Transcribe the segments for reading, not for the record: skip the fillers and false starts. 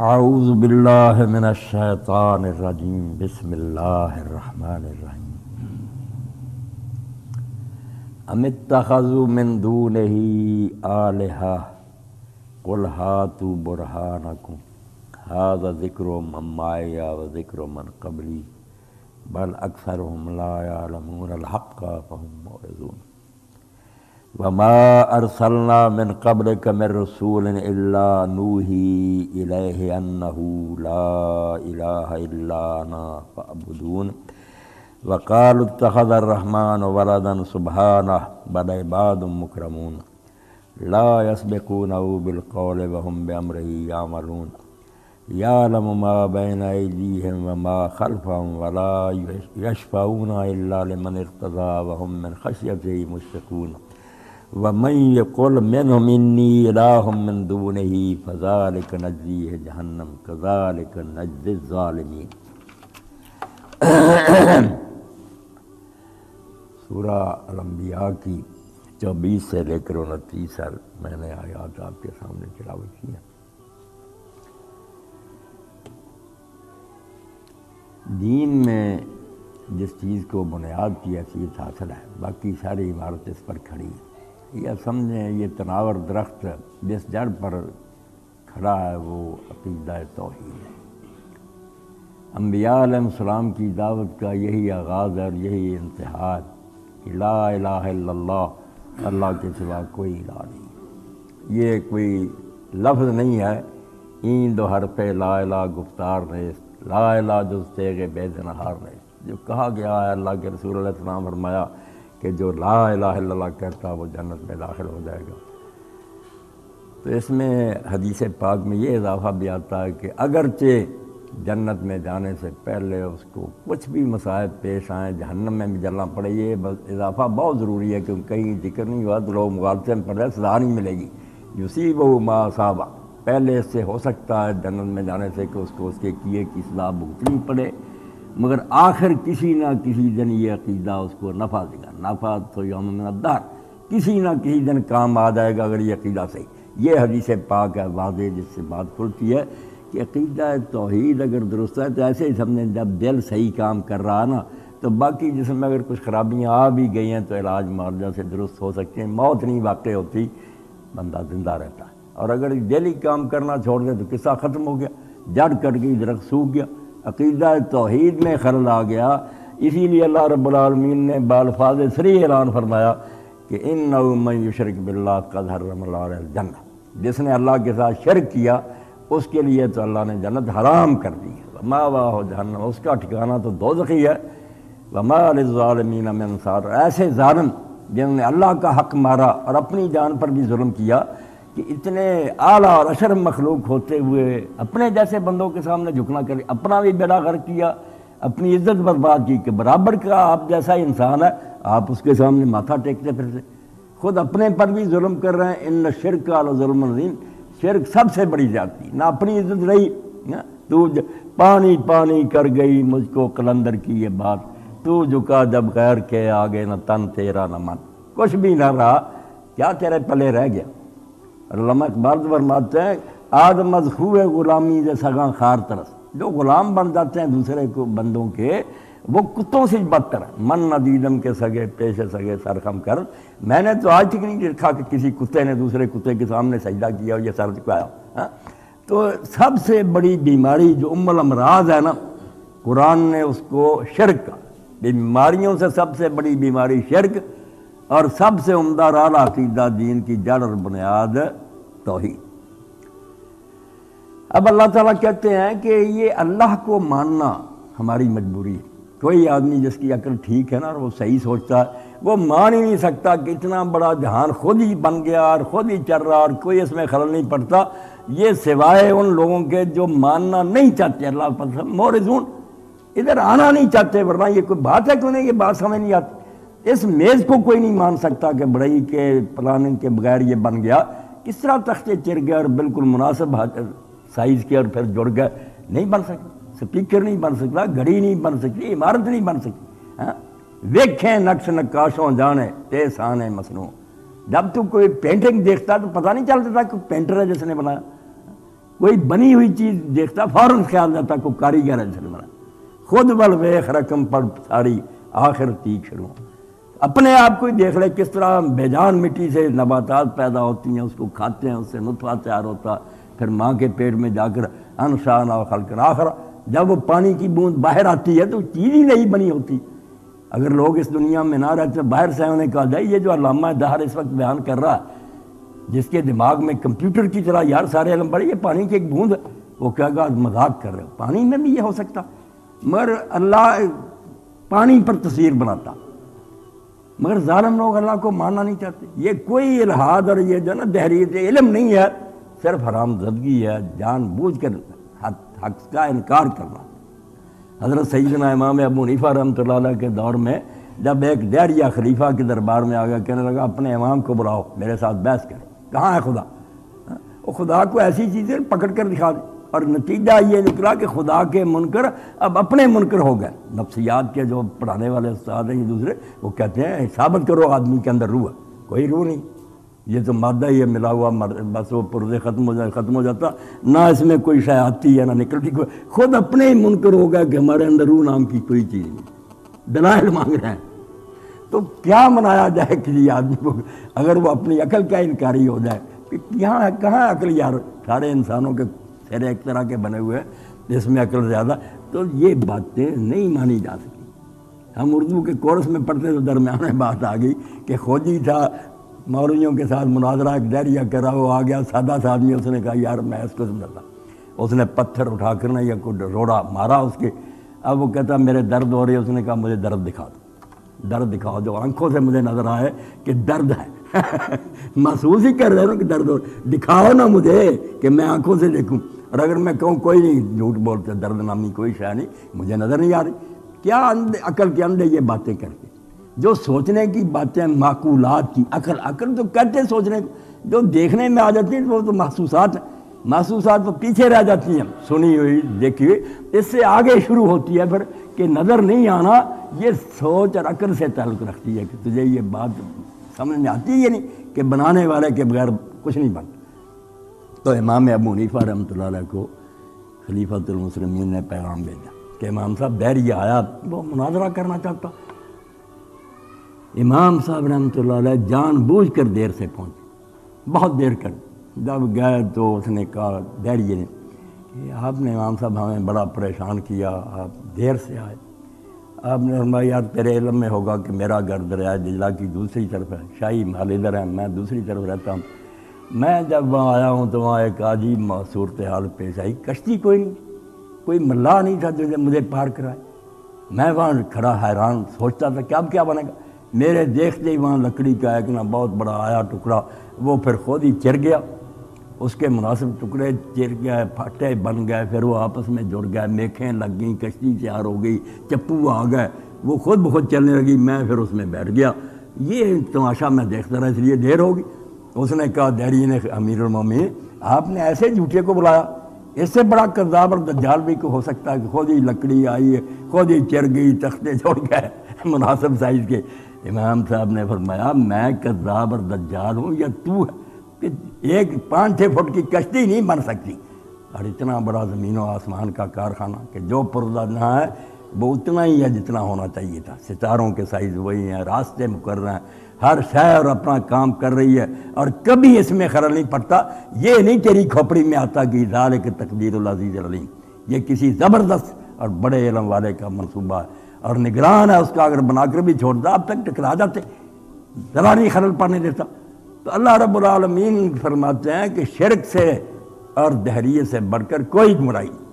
اعوذ باللہ من الشیطان الرجیم بسم اللہ الرحمن الرحیم ام اتخذوا من دونہ آلہہ قل ہاتوا برہانکم ھذا ذکر من معی و ذکر من قبلی بل اکثرهم لا یعلمون الحق فهم معرضون وما ارسلنا من قبلك من رسول الا نوحي اليه انه لا اله الا انا فاعبدون وقالوا اتخذ الرحمن ولدا سبحانه بل عباد مكرمون لا يسبقونه بالقول وهم بامره يعملون يعلم ما بين ايديهم وما خلفهم ولا يشفعون الا لمن ارتضى وهم من خشيته مشفقون وَمَن يَقُلْ مِنْهُمْ إِنِّي إِلَٰهٌ مِّن دُونِهِ فَذَٰلِكَ نَجْزِيهِ جَهَنَّمَ كَذَٰلِكَ نَجْزِي الظَّالِمِينَ۔ سورہ الانبیاء کی 24 سے لے کر 29 میں نے آیات آپ کے سامنے تلاوت کی ہیں۔ دین میں جس چیز کو بنیاد کی حیثیت حاصل ہے، باقی ساری عمارت اس پر کھڑی ہے۔ یا سمجھیں یہ تناور درخت جس جڑ پر کھڑا ہے وہ عقیدہ توحید ہے۔ انبیاء علیہ السلام کی دعوت کا یہی آغاز ہے اور یہی انتہا ہے کہ لا الہ الا اللہ، اللہ کے سوا کوئی الہ نہیں۔ یہ کوئی لفظ نہیں ہے، این دو حرف لا الہ گفتار نیست، لا الہ جز تیغ بے زنہار نیست۔ جو کہا گیا ہے، اللہ کے رسول علیہ السلام فرمایا کہ جو لا الہ الا اللہ کہتا وہ جنت میں داخل ہو جائے گا۔ تو اس میں حدیث پاک میں یہ اضافہ بھی آتا ہے کہ اگرچہ جنت میں جانے سے پہلے اس کو کچھ بھی مصائب پیش آئیں، جہنم میں بھی جلنا پڑے، یہ اضافہ بہت ضروری ہے کیونکہ کہیں ذکر نہیں ہوا تو لوگ مغالطے میں پڑے، سزا نہیں ملے گی۔ یصیبہ ما اصابہ، پہلے اس سے ہو سکتا ہے جنت میں جانے سے کہ اس کو اس کے کیے کی سزا بھگتنی پڑے، مگر آخر کسی نہ کسی دن یہ عقیدہ اس کو نفع دے گا، نفع تو یوم من الدہر، کسی نہ کسی دن کام آ جائے گا اگر یہ عقیدہ صحیح۔ یہ حدیث پاک ہے واضح، جس سے بات کھلتی ہے کہ عقیدہ توحید اگر درست ہے تو ایسے ہی سمجھیں جب دل صحیح کام کر رہا ہے نا تو باقی جسم میں اگر کچھ خرابیاں آ بھی گئی ہیں تو علاج معالجہ سے درست ہو سکتے ہیں، موت نہیں واقع ہوتی، بندہ زندہ رہتا ہے۔ اور اگر دل ہی کام کرنا چھوڑ دے تو قصہ ختم ہو گیا، جڑ کٹ گئی، درخت سوکھ گیا، عقیدہ توحید میں خلل آ گیا۔ اسی لیے اللہ رب العالمین نے بالفاظ صریح اعلان فرمایا کہ اِنَّهُ مَن يُشْرِكْ بِاللَّهِ قَدْ حَرَّمَ اللَّهُ عَلَيْهِ الْجَنَّةَ، جس نے اللہ کے ساتھ شرک کیا اس کے لیے تو اللہ نے جنت حرام کر دی ہے۔ وَمَأْوَاهُ جَهَنَّمُ، اس کا ٹھکانہ تو دوزخ ہی ہے۔ وَمَا لِلظَّالِمِينَ مِنْ نَصِيرٍ، ایسے ظالم جنہوں نے اللہ کا حق مارا اور اپنی جان پر بھی ظلم کیا کہ اتنے اعلیٰ اور اشرف مخلوق ہوتے ہوئے اپنے جیسے بندوں کے سامنے جھکنا کر، اپنا بھی بیڑا غرق کیا، اپنی عزت برباد کی کہ برابر کا آپ جیسا انسان ہے، آپ اس کے سامنے ماتھا ٹیکتے پھرتے، خود اپنے پر بھی ظلم کر رہے ہیں۔ ان الشرک لظلم عظیم، شرک سب سے بڑی زیادتی، نہ اپنی عزت رہی، تو پانی پانی کر گئی مجھ کو قلندر کی یہ بات، تو جھکا جب غیر کے آگے، نہ تن تیرا نہ من، کچھ بھی نہ رہا، کیا تیرے پلے رہ گیا۔ علامہ اقبال فرماتے ہیں آدم از خوہ غلامی دے سگاں خار ترس، جو غلام بن جاتے ہیں دوسرے کو بندوں کے، وہ کتوں سے بدتر ہے۔ من ندیدم کے سگے پیش سگے سرخم کر، میں نے تو آج تک نہیں دیکھا کہ کسی کتے نے دوسرے کتے کے سامنے سجدہ کیا اور یہ سر جھکایا۔ تو سب سے بڑی بیماری جو ام الامراض ہے نا، قرآن نے اس کو شرک کا، بیماریوں سے سب سے بڑی بیماری شرک، اور سب سے عمدہ راہ عقیدہ دین کی جڑ اور بنیاد توحید۔ اب اللہ تعالیٰ کہتے ہیں کہ یہ اللہ کو ماننا ہماری مجبوری ہے۔ کوئی آدمی جس کی عقل ٹھیک ہے نا اور وہ صحیح سوچتا ہے، وہ مان ہی نہیں سکتا کہ اتنا بڑا جہان خود ہی بن گیا اور خود ہی چل رہا اور کوئی اس میں خلل نہیں پڑتا، یہ سوائے ان لوگوں کے جو ماننا نہیں چاہتے، اللہ پر مورزون، ادھر آنا نہیں چاہتے، ورنہ یہ کوئی بات ہے کہ انہیں یہ بات سمجھ نہیں آتی۔ اس میز کو کوئی نہیں مان سکتا کہ بڑائی کے پلاننگ کے بغیر یہ بن گیا، کس طرح تختے چر گئے اور بالکل مناسب سائز کے اور پھر جڑ گئے، نہیں بن سکتا۔ سپیکر نہیں بن سکتا، گھڑی نہیں بن سکتی، عمارت نہیں بن سکتی۔ ویکھیں نقش نقاشوں جانے تیسان مصنوع، جب تو کوئی پینٹنگ دیکھتا تو پتہ نہیں چلتا تھا کہ پینٹر ہے جس نے بنایا۔ کوئی بنی ہوئی چیز دیکھتا فوراً خیال جاتا کوئی کاریگر ہے بنا، خود بل ویخ رقم پر ساری آخر تی چھڑوں، اپنے آپ کو ہی دیکھ لے کس طرح بے جان مٹی سے نباتات پیدا ہوتی ہیں، اس کو کھاتے ہیں، اس سے نطفہ تیار ہوتا، پھر ماں کے پیٹ میں جا کر انشانا و خلقا آخر، جب وہ پانی کی بوند باہر آتی ہے تو چیز ہی نہیں بنی ہوتی۔ اگر لوگ اس دنیا میں نہ رہتے باہر سے انہیں کہا جائے یہ جو علامہ دہر اس وقت بیان کر رہا ہے، جس کے دماغ میں کمپیوٹر کی طرح یار سارے علم پڑے، یہ پانی کی ایک بوند ہے، وہ کہے گا مذاق کر رہے ہو، پانی میں بھی یہ ہو سکتا، مگر اللہ پانی پر تصویر بناتا، مگر ظالم لوگ اللہ کو ماننا نہیں چاہتے۔ یہ کوئی الحاد اور یہ جو نا دہریت علم نہیں ہے، صرف حرام زدگی ہے، جان بوجھ کر حق کا انکار کرنا۔ حضرت سیدنا امام ابو حنیفہ رحمۃ اللہ علیہ کے دور میں جب ایک دہریہ خلیفہ کے دربار میں آ گیا، کہنے لگا اپنے امام کو بلاؤ میرے ساتھ بحث کریں، کہاں ہے خدا؟ وہ خدا کو ایسی چیزیں پکڑ کر دکھا دی، اور نتیجہ یہ نکلا کہ خدا کے منکر اب اپنے منکر ہو گئے۔ نفسیات کے جو پڑھانے والے استاد ہیں یہ دوسرے، وہ کہتے ہیں ثابت کرو آدمی کے اندر روح ہے، کوئی روح نہیں، یہ تو مادہ ہی ہے ملا ہوا، بس وہ پرزے ختم ہو جاتا، نہ اس میں کوئی شے آتی ہے نہ نکلتی، خود اپنے ہی منکر ہو گیا کہ ہمارے اندر روح نام کی کوئی چیز نہیں، دلائل مانگ رہے ہیں۔ تو کیا منایا جائے کسی آدمی کو اگر وہ اپنی عقل کا انکاری ہو جائے کہ یہاں کہاں عقل یار، سارے انسانوں کے سر ایک طرح کے بنے ہوئے ہیں جس میں عقل زیادہ، تو یہ باتیں نہیں مانی جا سکی۔ ہم اردو کے کورس میں پڑھتے تو درمیان میں بات آ گئی کہ خوجی تھا مولویوں کے ساتھ مناظرہ، ایک دہریہ کرا، وہ آ گیا سادہ سا آدمی، اس نے کہا یار میں اس کو سمجھتا، اس نے پتھر اٹھا کر نہ یا کوئی روڑا مارا اس کے، اب وہ کہتا میرے درد ہو رہی ہے، اس نے کہا مجھے درد دکھا دو، درد دکھاؤ جو آنکھوں سے مجھے نظر آئے کہ درد ہے محسوس ہی کر رہے ہو کہ درد ہو، دکھاؤ نا مجھے کہ میں آنکھوں سے دیکھوں، اور اگر میں کہوں کوئی نہیں، جھوٹ بولتے، درد نامی کوئی شے نہیں، مجھے نظر نہیں آ رہی، کیا عقل کے اندھے یہ باتیں کر کے جو سوچنے کی باتیں معقولات کی، عقل تو کہتے سوچنے کو، جو دیکھنے میں آ جاتی ہیں وہ تو محسوسات ہیں، محسوسات تو پیچھے رہ جاتی ہیں، سنی ہوئی دیکھی ہوئی، اس سے آگے شروع ہوتی ہے پھر کہ نظر نہیں آنا، یہ سوچ اور عقل سے تعلق رکھتی ہے کہ تجھے یہ بات سمجھ میں آتی ہے یہ نہیں کہ بنانے والے کے بغیر کچھ نہیں بنتا۔ تو امام ابو حنیفہ رحمۃ اللہ علیہ کو خلیفۃ المسلمین نے پیغام بھیجا کہ امام صاحب دہریہ آیا، وہ مناظرہ کرنا چاہتا۔ امام صاحب رحمۃ اللہ علیہ جان بوجھ کر دیر سے پہنچے، بہت دیر کر، جب گئے تو اس نے کہا دہریے نے کہ آپ نے امام صاحب ہمیں بڑا پریشان کیا، آپ دیر سے آئے۔ آپ نے فرمایا یار تیرے علم میں ہوگا کہ میرا گھر دریائے دجلہ کی دوسری طرف ہے، شاہی محل ادھر ہے، میں دوسری طرف رہتا ہوں۔ میں جب وہاں آیا ہوں تو وہاں ایک عجیب صورتحال پیش آئی، کشتی کوئی نہیں، کوئی ملاح نہیں تھا جو مجھے پار کرائے۔ میں وہاں کھڑا حیران سوچتا تھا کہ اب کیا بنے گا۔ میرے دیکھتے ہی وہاں لکڑی کا ایک نا بہت بڑا آیا ٹکڑا، وہ پھر خود ہی چر گیا، اس کے مناسب ٹکڑے چر گئے، پھاٹے بن گئے، پھر وہ آپس میں جڑ گئے، میکھیں لگ گئیں، کشتی تیار ہو گئی، چپو آ گئے، وہ خود بخود چلنے لگی، میں پھر اس میں بیٹھ گیا۔ یہ تماشا میں دیکھتا رہا، اس لیے دیر ہوگی۔ اس نے کہا دہریے نے امیر المومنین آپ نے ایسے جھوٹے کو بلایا، اس سے بڑا کذاب اور دجال بھی ہو سکتا ہے کہ خود ہی لکڑی آئی ہے، خود ہی چر گئی، تختے جوڑ گئے مناسب سائز کے۔ امام صاحب نے فرمایا میں کذاب اور دجال ہوں یا تو ہے کہ ایک 5-6 فٹ کی کشتی نہیں بن سکتی، اور اتنا بڑا زمین و آسمان کا کارخانہ کہ جو پردہ نہ ہے وہ اتنا ہی ہے جتنا ہونا چاہیے تھا، ستاروں کے سائز وہی ہیں، راستے مقرر ہیں، ہر شے اور اپنا کام کر رہی ہے، اور کبھی اس میں خلل نہیں پڑتا۔ یہ نہیں تیری کھوپڑی میں آتا کہ ذالک تقدیر العزیز العلیم، یہ کسی زبردست اور بڑے علم والے کا منصوبہ ہے، اور نگران ہے اس کا، اگر بنا کر بھی چھوڑتا اب تک ٹکرا جاتے، ذرا نہیں خلل پڑنے دیتا۔ تو اللہ رب العالمین فرماتے ہیں کہ شرک سے اور دہریے سے بڑھ کر کوئی گمراہی نہیں۔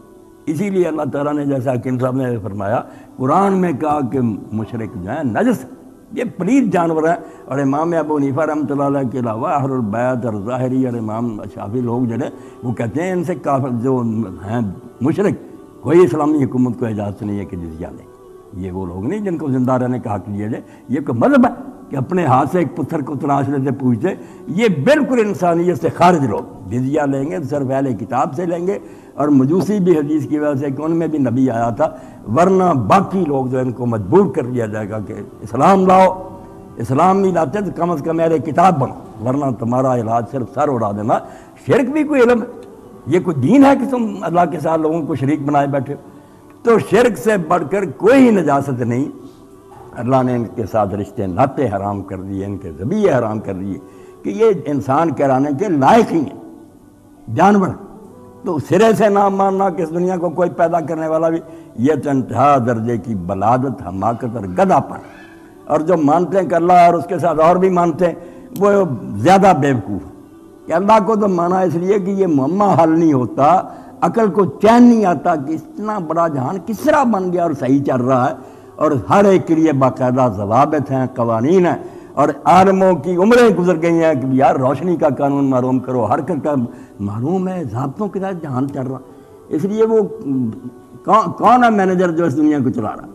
اسی لیے اللہ تعالیٰ نے جیسا حکیم صاحب نے فرمایا قرآن میں کہا کہ مشرک جو ہیں نجس، یہ پلید جانور ہیں، اور امام ابو حنیفہ رحمۃ اللہ علیہ کے علاوہ اہل البیت اور ظاہری اور امام شافعی لوگ جو ہیں وہ کہتے ہیں ان سے کافر جو ہیں مشرک کوئی اسلامی حکومت کو اجازت نہیں ہے کہ جزیہ لیں۔ یہ وہ لوگ نہیں جن کو زندہ رہنے کا حق دیا جائے، یہ کوئی مذہب ہے کہ اپنے ہاتھ سے ایک پتھر کو تراش لیتے پوچھتے، یہ بالکل انسانیت سے خارج لوگ جزیہ لیں گے صرف اہل کتاب سے لیں گے، اور مجوسی بھی حدیث کی وجہ سے کہ ان میں بھی نبی آیا تھا، ورنہ باقی لوگ جو ان کو مجبور کر دیا جائے گا کہ اسلام لاؤ، اسلام نہیں لاتے تو کم از کم اہل کتاب بنو، ورنہ تمہارا علاج صرف سر اڑا دینا۔ شرک بھی کوئی علم ہے، یہ کوئی دین ہے کہ تم اللہ کے ساتھ لوگوں کو شریک بنائے بیٹھے ہو؟ تو شرک سے بڑھ کر کوئی نجاست نہیں۔ اللہ نے ان کے ساتھ رشتے ناطے حرام کر دیے، ان کے ذبیحے حرام کر دیے کہ یہ انسان کہلانے کے لائق ہی ہیں، جانور۔ تو سرے سے نہ ماننا کہ اس دنیا کو کوئی پیدا کرنے والا بھی، یہ تو انتہا درجے کی بلادت، حماقت اور گدھا پر۔ اور جو مانتے ہیں کہ اللہ اور اس کے ساتھ اور بھی مانتے ہیں، وہ زیادہ بیوقوف ہیں کہ اللہ کو تو مانا اس لیے کہ یہ معمہ حل نہیں ہوتا، عقل کو چین نہیں آتا کہ اتنا بڑا جہان کس طرح بن گیا اور صحیح چل رہا ہے، اور ہر ایک کے لیے باقاعدہ ضوابط ہیں، قوانین ہیں، اور عالموں کی عمریں گزر گئی ہیں کہ یار روشنی کا قانون معلوم کرو، حرکت کا معلوم ہے، ضابطوں کے ساتھ جہان چل رہا۔ اس لیے وہ کون ہے مینیجر جو اس دنیا کو چلا رہا؟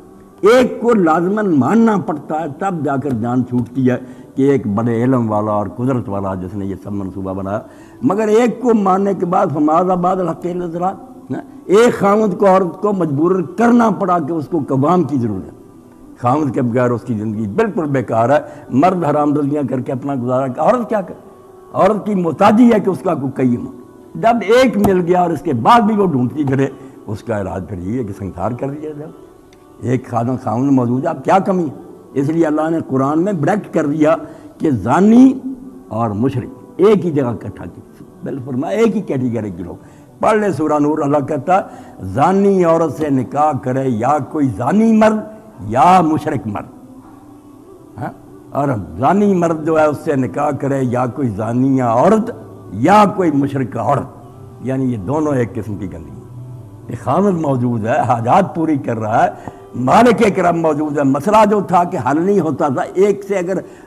ایک کو لازماً ماننا پڑتا ہے، تب جا کر جان چھوٹتی ہے کہ ایک بڑے علم والا اور قدرت والا جس نے یہ سب منصوبہ بنایا۔ مگر ایک کو ماننے کے بعد فماذ بعد الحق الا الضلال، ایک خاوند کو عورت کو مجبور کرنا پڑا کہ اس کو قوام کی ضرورت ہے، خاوند کے بغیر اس کی زندگی بالکل بیکار ہے۔ مرد حرام دزیاں کر کے اپنا گزارا، عورت کیا کرے؟ عورت کی محتاجی ہے کہ اس کا کوئی قیم ہو۔ جب ایک مل گیا اور اس کے بعد بھی وہ ڈھونڈتی پھرے، اس کا علاج پھر یہ ہے کہ سنسار کر دیا جائے۔ ایک خاوند موجود ہے، اب کیا کمی ہے؟ اس لیے اللہ نے قرآن میں بریکٹ کر دیا کہ زانی اور مشرک ایک ہی جگہ اکٹھا کی، فرمایا ایک ہی کیٹیگری کے لوگ۔ پڑھ لے سورہ نور، اللہ کہتا ہے زانی عورت سے نکاح کرے یا کوئی زانی مرد یا مشرک مرد، اور زانی مرد جو ہے اس سے نکاح کرے یا کوئی زانیہ عورت یا کوئی مشرکہ عورت، یعنی یہ دونوں ایک قسم کی گندگی۔ یہ خاوند موجود ہے، حاجات پوری کر رہا ہے، مالک کرم موجود ہے، مسئلہ جو تھا کہ حل نہیں ہوتا تھا، ایک سے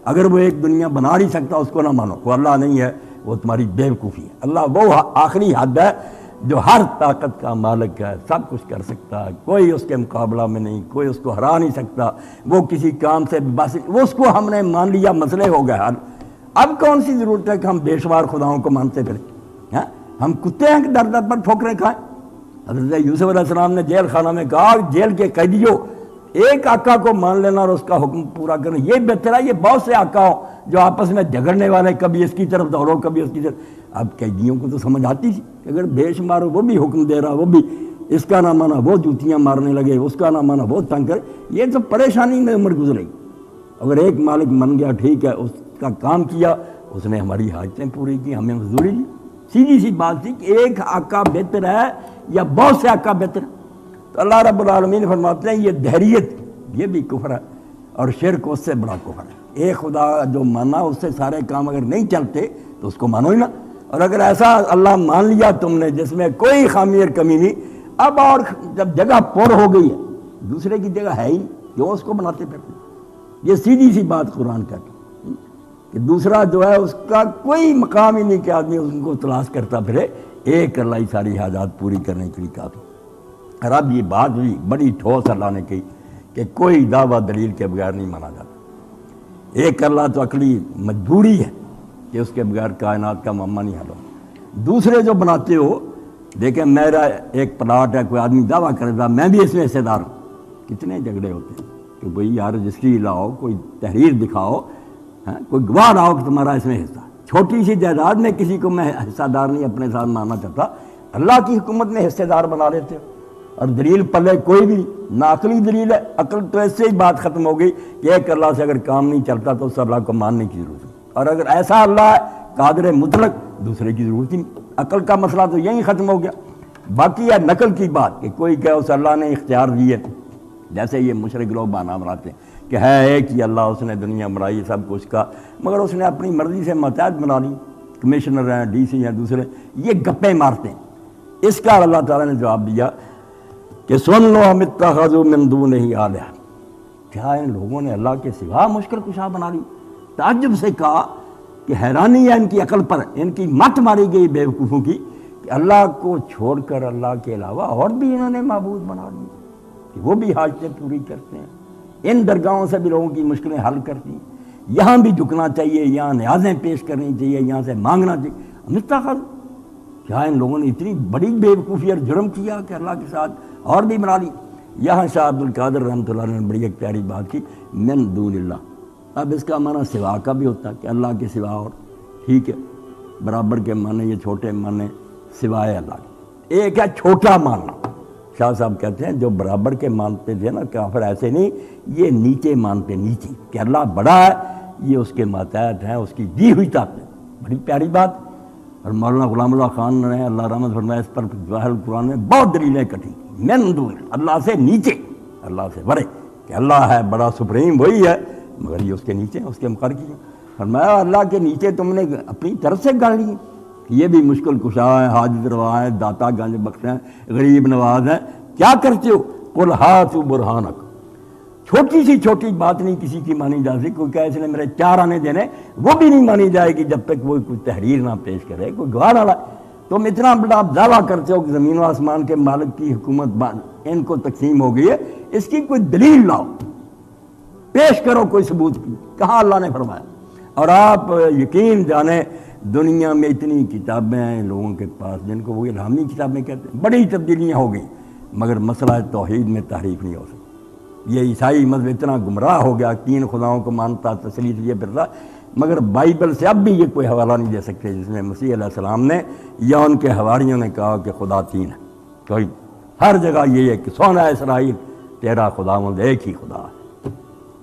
اگر وہ ایک دنیا بنا نہیں سکتا اس کو نہ مانو، وہ اللہ نہیں ہے، وہ تمہاری بیوقوفی ہے۔ اللہ وہ آخری حد ہے جو ہر طاقت کا مالک ہے، سب کچھ کر سکتا ہے، کوئی اس کے مقابلہ میں نہیں، کوئی اس کو ہرا نہیں سکتا، وہ کسی کام سے بس، وہ اس کو ہم نے مان لیا، مسئلے ہو گئے حل۔ اب کون سی ضرورت ہے کہ ہم بے شمار خداؤں کو مانتے پھریں؟ ہم کتے ہیں کہ در در پر ٹھوکریں کھائیں؟ حضرت یوسف علیہ السلام نے جیل خانہ میں کہا جیل کے قیدیوں، ایک آقا کو مان لینا اور اس کا حکم پورا کرنا یہ بہتر ہے، یہ بہت سے آقا ہوں جو آپس میں جھگڑنے والے، کبھی اس کی طرف دوڑو کبھی اس کی طرف۔ اب قیدیوں کو تو سمجھ آتی تھی کہ اگر بے شمار وہ بھی حکم دے رہا، وہ بھی اس کا نہ مانا وہ جوتیاں مارنے لگے، اس کا نہ مانا وہ تنگ کرے، یہ تو پریشانی میں عمر گزرے گی۔ اگر ایک مالک من گیا ٹھیک ہے، اس کا کام کیا، اس نے ہماری حاجتیں پوری کی، ہمیں مزدوری دی، سیدھی سی بات تھی کہ ایک آقا بہتر ہے یا بہت سے آقا بہتر ہے؟ تو اللہ رب العالمین فرماتے ہیں یہ دہریت، یہ بھی کفر ہے، اور شرک اس سے بڑا کفر ہے۔ ایک خدا جو مانا، اس سے سارے کام اگر نہیں چلتے تو اس کو مانو ہی نہ، اور اگر ایسا اللہ مان لیا تم نے جس میں کوئی خامی اور کمی نہیں، اب اور جب جگہ پر ہو گئی ہے، دوسرے کی جگہ ہے ہی نہیں، کیوں اس کو بناتے پھرتے؟ یہ سیدھی سی بات قرآن کہتا کہ دوسرا جو ہے اس کا کوئی مقام ہی نہیں کہ آدمی اس کو تلاش کرتا پھرے، ایک اللہ ہی ساری حاجات پوری کرنے کے لیے کافی۔ اور اب یہ بات بھی بڑی ٹھوس اللہ نے کہی کہ کوئی دعویٰ دلیل کے بغیر نہیں مانا جاتا۔ ایک اللہ تو عقلی مجبوری ہے کہ اس کے بغیر کائنات کا معمہ نہیں حل ہو۔ دوسرے جو بناتے ہو، دیکھیں میرا ایک پلاٹ ہے، کوئی آدمی دعویٰ کرتا میں بھی اس میں حصے دار ہوں، کتنے جھگڑے ہوتے ہیں کہ بھئی یار رجسٹری لاؤ، کوئی تحریر دکھاؤ، کوئی گواہ لاؤ کہ تمہارا اس میں حصہ۔ چھوٹی سی جائیداد میں کسی کو میں حصہ دار نہیں اپنے ساتھ ماننا چاہتا، اللہ کی حکومت میں حصے دار بنا لیتے ہو، اور دلیل پلے کوئی بھی نہ عقلی دلیل ہے۔ عقل تو ایسے ہی بات ختم ہو گئی کہ ایک اللہ سے اگر کام نہیں چلتا تو اس اللہ کو ماننے کی ضرورت ہے، اور اگر ایسا اللہ ہے قادر مطلق، دوسرے کی ضرورت ہی نہیں۔ عقل کا مسئلہ تو یہی ختم ہو گیا۔ باقی ہے نقل کی بات کہ کوئی کہ اس اللہ نے اختیار دیے، جیسے یہ مشرک لوگ بہانہ بناتے ہیں کہ ہے ایک ہی اللہ، اس نے دنیا بنائی سب کچھ کا، مگر اس نے اپنی مرضی سے ماتحت بنا لی، کمشنر ہیں، ڈی سی ہیں، دوسرے، یہ گپیں مارتے ہیں۔ اس کا اللہ تعالیٰ نے جواب دیا کہ سن لو ہم اتخذوا من دونہ آلہہ، کیا ان لوگوں نے اللہ کے سوا مشکل کشا بنا لی؟ تعجب سے کہا کہ حیرانی ہے ان کی عقل پر، ان کی مت ماری گئی بیوقوفوں کی کہ اللہ کو چھوڑ کر اللہ کے علاوہ اور بھی انہوں نے معبود بنا لیے کہ وہ بھی حاجتیں پوری کرتے ہیں، ان درگاہوں سے بھی لوگوں کی مشکلیں حل کرتی ہیں، یہاں بھی جھکنا چاہیے، یہاں نیازیں پیش کرنی چاہیے، یہاں سے مانگنا چاہیے۔ مستقل کیا ان لوگوں نے اتنی بڑی بیوقوفی اور جرم کیا کہ اللہ کے ساتھ اور بھی بنا لی؟ یہاں شاہ عبد القادر رحمۃ اللہ نے بڑی ایک پیاری بات کی، من دون اللہ۔ اب اس کا معنی سوا کا بھی ہوتا ہے کہ اللہ کے سوا اور، ٹھیک ہے، برابر کے معنی، یہ چھوٹے معنی سوائے اللہ کے۔ ایک ہے چھوٹا ماننا، شاہ صاحب کہتے ہیں جو برابر کے مانتے تھے نا کافر، ایسے نہیں، یہ نیچے مانتے، نیچے کہ اللہ بڑا ہے، یہ اس کے ماتحت ہیں، اس کی دی ہوئی طاقت۔ بڑی پیاری بات۔ اور مولانا غلام اللہ خان نے اللہ رحمت فرمایا اس پر ظاہر قرآن میں بہت دلیلیں کٹھی، من دون، اللہ سے نیچے، اللہ سے بڑے، کہ اللہ ہے بڑا سپریم وہی ہے، مگر یہ اس کے نیچے، اس کے مقرر کی۔ فرمایا اللہ کے نیچے تم نے اپنی طرف سے گاڑ لی، یہ بھی مشکل کشا ہے، حاجت روا ہے، داتا گنج بخش ہے، غریب نواز ہے، کیا کرتے ہو؟ قل ہاتوا برہانک۔ چھوٹی سی چھوٹی بات نہیں کسی کی مانی جا سکتی، کوئی کہے اس نے میرے 4 آنے دینے، وہ بھی نہیں مانی جائے گی جب تک وہ کوئی تحریر نہ پیش کرے، کوئی گواہ نہ لائے۔ تم اتنا بڑا دعویٰ کرتے ہو کہ زمین و آسمان کے مالک کی حکومت ان کو تقسیم ہو گئی ہے، اس کی کوئی دلیل لاؤ، پیش کرو کوئی ثبوت کی، کہاں اللہ نے فرمایا؟ اور آپ یقین جانیں دنیا میں اتنی کتابیں ہیں لوگوں کے پاس جن کو وہ الہامی کتابیں کہتے ہیں، بڑی تبدیلیاں ہو گئیں، مگر مسئلہ توحید میں تحریف نہیں ہو سکتی۔ یہ عیسائی مذہب اتنا گمراہ ہو گیا، 3 خداؤں کو مانتا، تسلیث یہ پھرتا، مگر بائبل سے اب بھی یہ کوئی حوالہ نہیں دے سکتے جس میں مسیح علیہ السلام نے یا ان کے حواریوں نے کہا کہ خدا 3 ہے۔ کوئی ہر جگہ یہ ہے کہ سونا اسرائیل تیرا خداوند ایک ہی خدا ہے،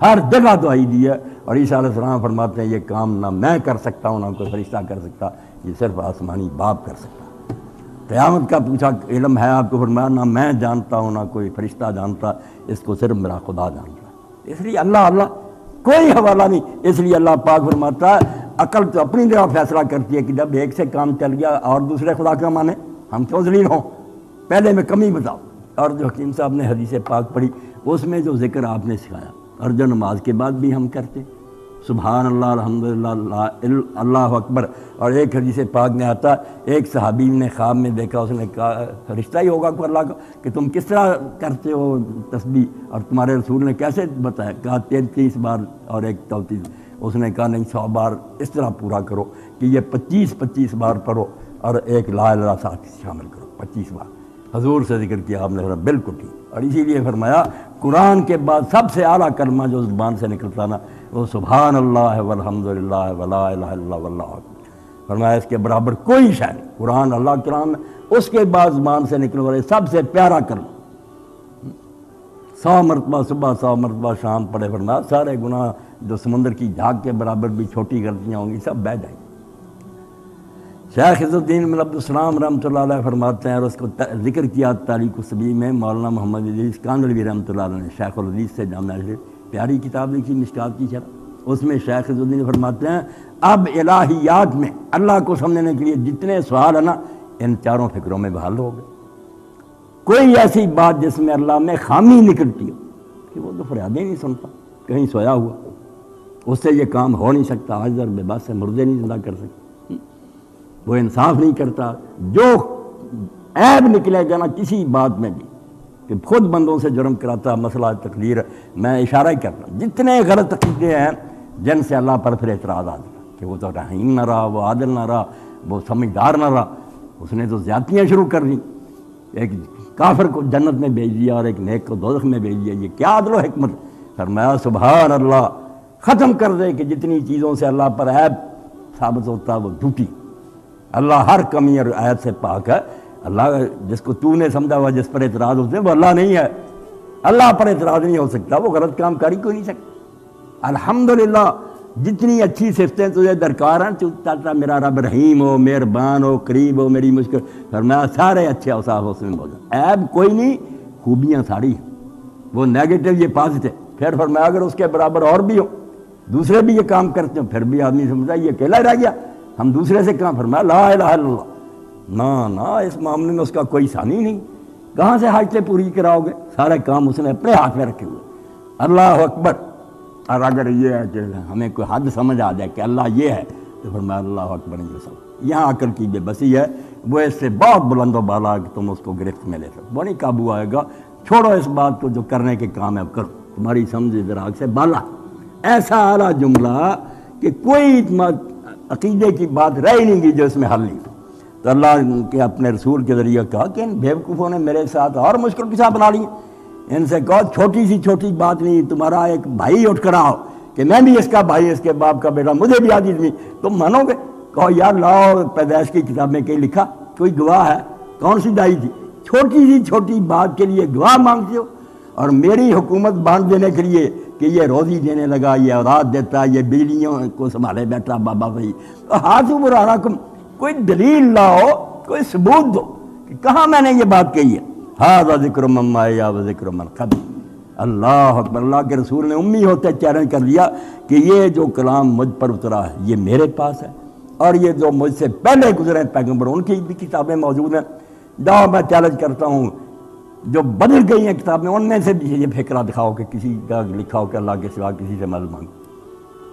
ہر جگہ دعائی دی ہے۔ اور عیسیٰ علیہ السلام فرماتے ہیں یہ کام نہ میں کر سکتا ہوں، نہ کوئی فرشتہ کر سکتا، یہ صرف آسمانی باپ کر سکتا۔ قیامت کا پوچھا علم ہے آپ کو، فرمایا نہ میں جانتا ہوں نہ کوئی فرشتہ جانتا، اس کو صرف میرا خدا جانتا ہے۔ اس لیے اللہ کوئی حوالہ نہیں۔ اس لیے اللہ پاک فرماتا ہے عقل تو اپنی جگہ فیصلہ کرتی ہے کہ جب ایک سے کام چل گیا اور دوسرے خدا کا مانے، ہم کیوں ذلیل ہوں؟ پہلے میں کمی بتاؤ۔ اور جو حکیم صاحب نے حدیث پاک پڑھی اس میں جو ذکر آپ نے سکھایا اور جو نماز کے بعد بھی ہم کرتے، سبحان اللہ الحمدللہ اللہ اکبر، اور ایک حدیث پاک میں آتا ایک صحابی نے خواب میں دیکھا، اس نے کہا فرشتہ ہی ہوگا کوئی اللہ کا، کہ تم کس طرح کرتے ہو تسبیح، اور تمہارے رسول نے کیسے بتایا؟ کہا 33 بار اور ایک 34۔ اس نے کہا نہیں 100 بار اس طرح پورا کرو کہ یہ 25 بار پڑھو اور ایک لا الہ الا اللہ ساتھ شامل کرو، 25 بار حضور سے ذکر کیا آپ نے، بالکل ٹھیک۔ اور اسی لیے فرمایا قرآن کے بعد سب سے اعلیٰ کلمہ جو زبان سے نکلتا نا وہ سبحان اللہ والحمدللہ ولا الہ الا اللہ واللہ اکبر۔ فرمایا اس کے برابر کوئی شے نہیں قرآن اللہ کلام میں، اس کے بعد زبان سے نکلنے والے سب سے پیارا کلمہ 100 مرتبہ صبح 100 مرتبہ شام پڑھے، فرمایا سارے گناہ جو سمندر کی جھاگ کے برابر بھی چھوٹی غلطیاں ہوں گی سب بہہ جائیں گی۔ شیخ عز الدین بن عبد السلام رحمۃ اللہ علیہ فرماتے ہیں، اور اس کو ذکر کیا تاریخ الصبیح میں مولانا محمد عزیز کاندھلوی رحمۃ اللہ علیہ نے، شیخ الحدیث سے جامعہ شریف پیاری کتاب لکھی مشکات کی شرح، اس میں شیخ عز الدین فرماتے ہیں اب الہیات میں اللہ کو سمجھنے کے لیے جتنے سوال ہیں نا ان 4 فکروں میں بحال ہو گئے۔ کوئی ایسی بات جس میں اللہ میں خامی نکلتی ہو کہ وہ تو فریادیں نہیں سنتا، کہیں سویا ہوا، اس سے یہ کام ہو نہیں سکتا، عاجز بے بس سے مردے نہیں زندہ کر سکتے، وہ انصاف نہیں کرتا، جو عیب نکلے گا نا کسی بات میں بھی کہ خود بندوں سے جرم کراتا، مسئلہ تقدیر میں اشارہ ہی کرتا ہوں، جتنے غلط عقیدے ہیں جن سے اللہ پر پھر اعتراض آ جاتا کہ وہ تو رحیم نہ رہا، وہ عادل نہ رہا، وہ سمجھدار نہ رہا، اس نے تو زیادتیاں شروع کر دیں، ایک کافر کو جنت میں بھیج دیا اور ایک نیک کو دوزخ میں بھیج دیا، یہ کیا عدل و حکمت؟ فرمایا سبحان اللہ، ختم کر دے کہ جتنی چیزوں سے اللہ پر عیب ثابت ہوتا وہ جھوٹی، اللہ ہر کمی اور عیب سے پاک ہے۔ اللہ جس کو تو نے سمجھا ہوا جس پر اعتراض ہوتے ہیں وہ اللہ نہیں ہے، اللہ پر اعتراض نہیں ہو سکتا، وہ غلط کام کاری کوئی نہیں سکتا۔ الحمدللہ جتنی اچھی صفتیں تجھے درکار ہیں، چاہتا میرا رب رحیم ہو، مہربان ہو، قریب ہو، میری مشکل، فرمایا سارے اچھے اوصاف اس میں موجود، عیب کوئی نہیں، خوبیاں ساری ہیں، وہ نیگیٹو یہ پازیٹو۔ پھر فرمایا اگر اس کے برابر اور بھی ہو، دوسرے بھی یہ کام کرتے ہیں، پھر بھی آدمی سمجھتا یہ اکیلا رہ گیا، ہم دوسرے سے کام، فرمایا لا الہ الا اللہ، نہ اس معاملے میں اس کا کوئی ثانی نہیں، کہاں سے حاجتیں پوری کراؤ گے؟ سارے کام اس نے اپنے ہاتھ میں رکھے ہوئے، اللہ اکبر۔ اور اگر یہ ہے کہ ہمیں کوئی حد سمجھ آ جائے کہ اللہ یہ ہے تو فرمایا اللہ اکبر یہ سب، یہاں عقل کی بے بسی ہے، وہ اس سے بہت بلند و بالا کہ تم اس کو گرفت میں لے سکو، وہ نہیں قابو آئے گا۔ چھوڑو اس بات کو، جو کرنے کے کام ہے کرو، تمہاری سمجھ ادراک سے بالا، ایسا اعلیٰ جملہ کہ کوئی عقیدے کی بات رہ ہی نہیں گی جو اس میں حل نہیں۔ تو اللہ کے اپنے رسول کے ذریعے کہا کہ ان بیوقوفوں نے میرے ساتھ اور مشکل کے ساتھ بنا لی، ان سے کہو چھوٹی سی چھوٹی بات نہیں، تمہارا ایک بھائی اٹھ کر آؤ کہ میں بھی اس کا بھائی، اس کے باپ کا بیٹا، مجھے بھی آدھی نہیں، تم مانو گے؟ کہو یار لاؤ پیدائش کی کتاب میں کہیں لکھا کوئی گواہ ہے؟ کون سی دائی تھی؟ چھوٹی سی چھوٹی بات کے لیے گواہ مانگتے ہو، اور میری حکومت باندھ دینے کے لیے کہ یہ روزی دینے لگا، یہ اولاد دیتا، یہ بجلیوں کو سنبھالے بیٹھا بابا بھائی، ہاتھ برہانکم، کوئی دلیل لاؤ، کوئی ثبوت دو کہ کہاں میں نے یہ بات کہی ہے۔ ھذا ذکر من معی و ذکر من قبل۔ اللہ اکبر، اللہ کے رسول نے امی ہوتے چیلنج کر دیا کہ یہ جو کلام مجھ پر اترا ہے یہ میرے پاس ہے، اور یہ جو مجھ سے پہلے گزرے پیغمبر ان کی بھی کتابیں موجود ہیں۔ جاؤ میں چیلنج کرتا ہوں، جو بدل گئی ہیں کتابیں ان میں سے بھی یہ فقرہ دکھاؤ کہ کسی کا لکھا ہو کہ اللہ کے سوا کسی سے مدد مانگو۔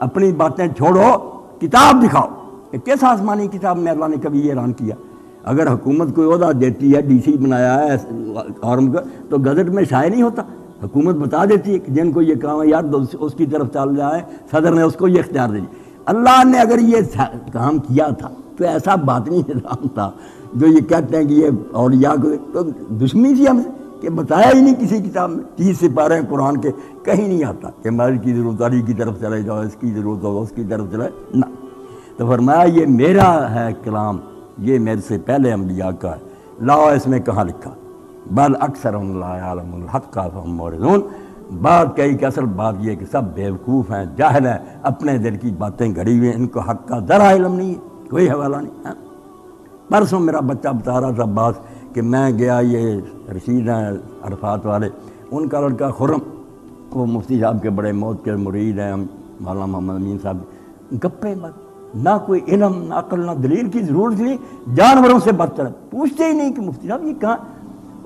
اپنی باتیں چھوڑو، کتاب دکھاؤ کہ کس آسمانی کتاب میں اللہ نے کبھی یہ اعلان کیا؟ اگر حکومت کوئی عہدہ دیتی ہے، ڈی سی بنایا ہے آرم کا، تو گزٹ میں شائع نہیں ہوتا، حکومت بتا دیتی ہے کہ جن کو یہ کام ہے یار اس کی طرف چل جائے، صدر نے اس کو یہ اختیار دے دیا۔ اللہ نے اگر یہ کام کیا تھا تو ایسا باطنی نظام تھا، جو یہ کہتے ہیں کہ یہ اولیاء کو تو دشمنی تھی ہم سے کہ بتایا ہی نہیں کسی کتاب میں۔ 30 سپارے قرآن کے کہیں نہیں آتا کہ مال کی ضرورت علی کی طرف چلے جاؤ، اس کی ضرورت ہو اس کی طرف چلے نہ۔ تو فرمایا یہ میرا ہے کلام، یہ میرے سے پہلے انبیاء کا ہے، لاؤ اس میں کہاں لکھا؟ بل اکثرهم لا يعلمون الحق فهم معرضون۔ بات کہی کہ اصل بات یہ کہ سب بیوقوف ہیں، جاہل ہیں، اپنے دل کی باتیں گھڑی ہوئی ہیں، ان کو حق کا ذرا علم نہیں ہے، کوئی حوالہ نہیں۔ پرسوں میرا بچہ بتا رہا تھا بات کہ میں گیا، یہ رشید ہیں عرفات والے، ان کا لڑکا خرم، وہ مفتی صاحب کے بڑے موت کے مرید ہیں، مولانا محمد امین صاحب، گپے بات، نہ کوئی علم نہ عقل نہ دلیل کی ضرورت نہیں، جانوروں سے بدتر، پوچھتے ہی نہیں کہ مفتی صاحب یہ کہاں۔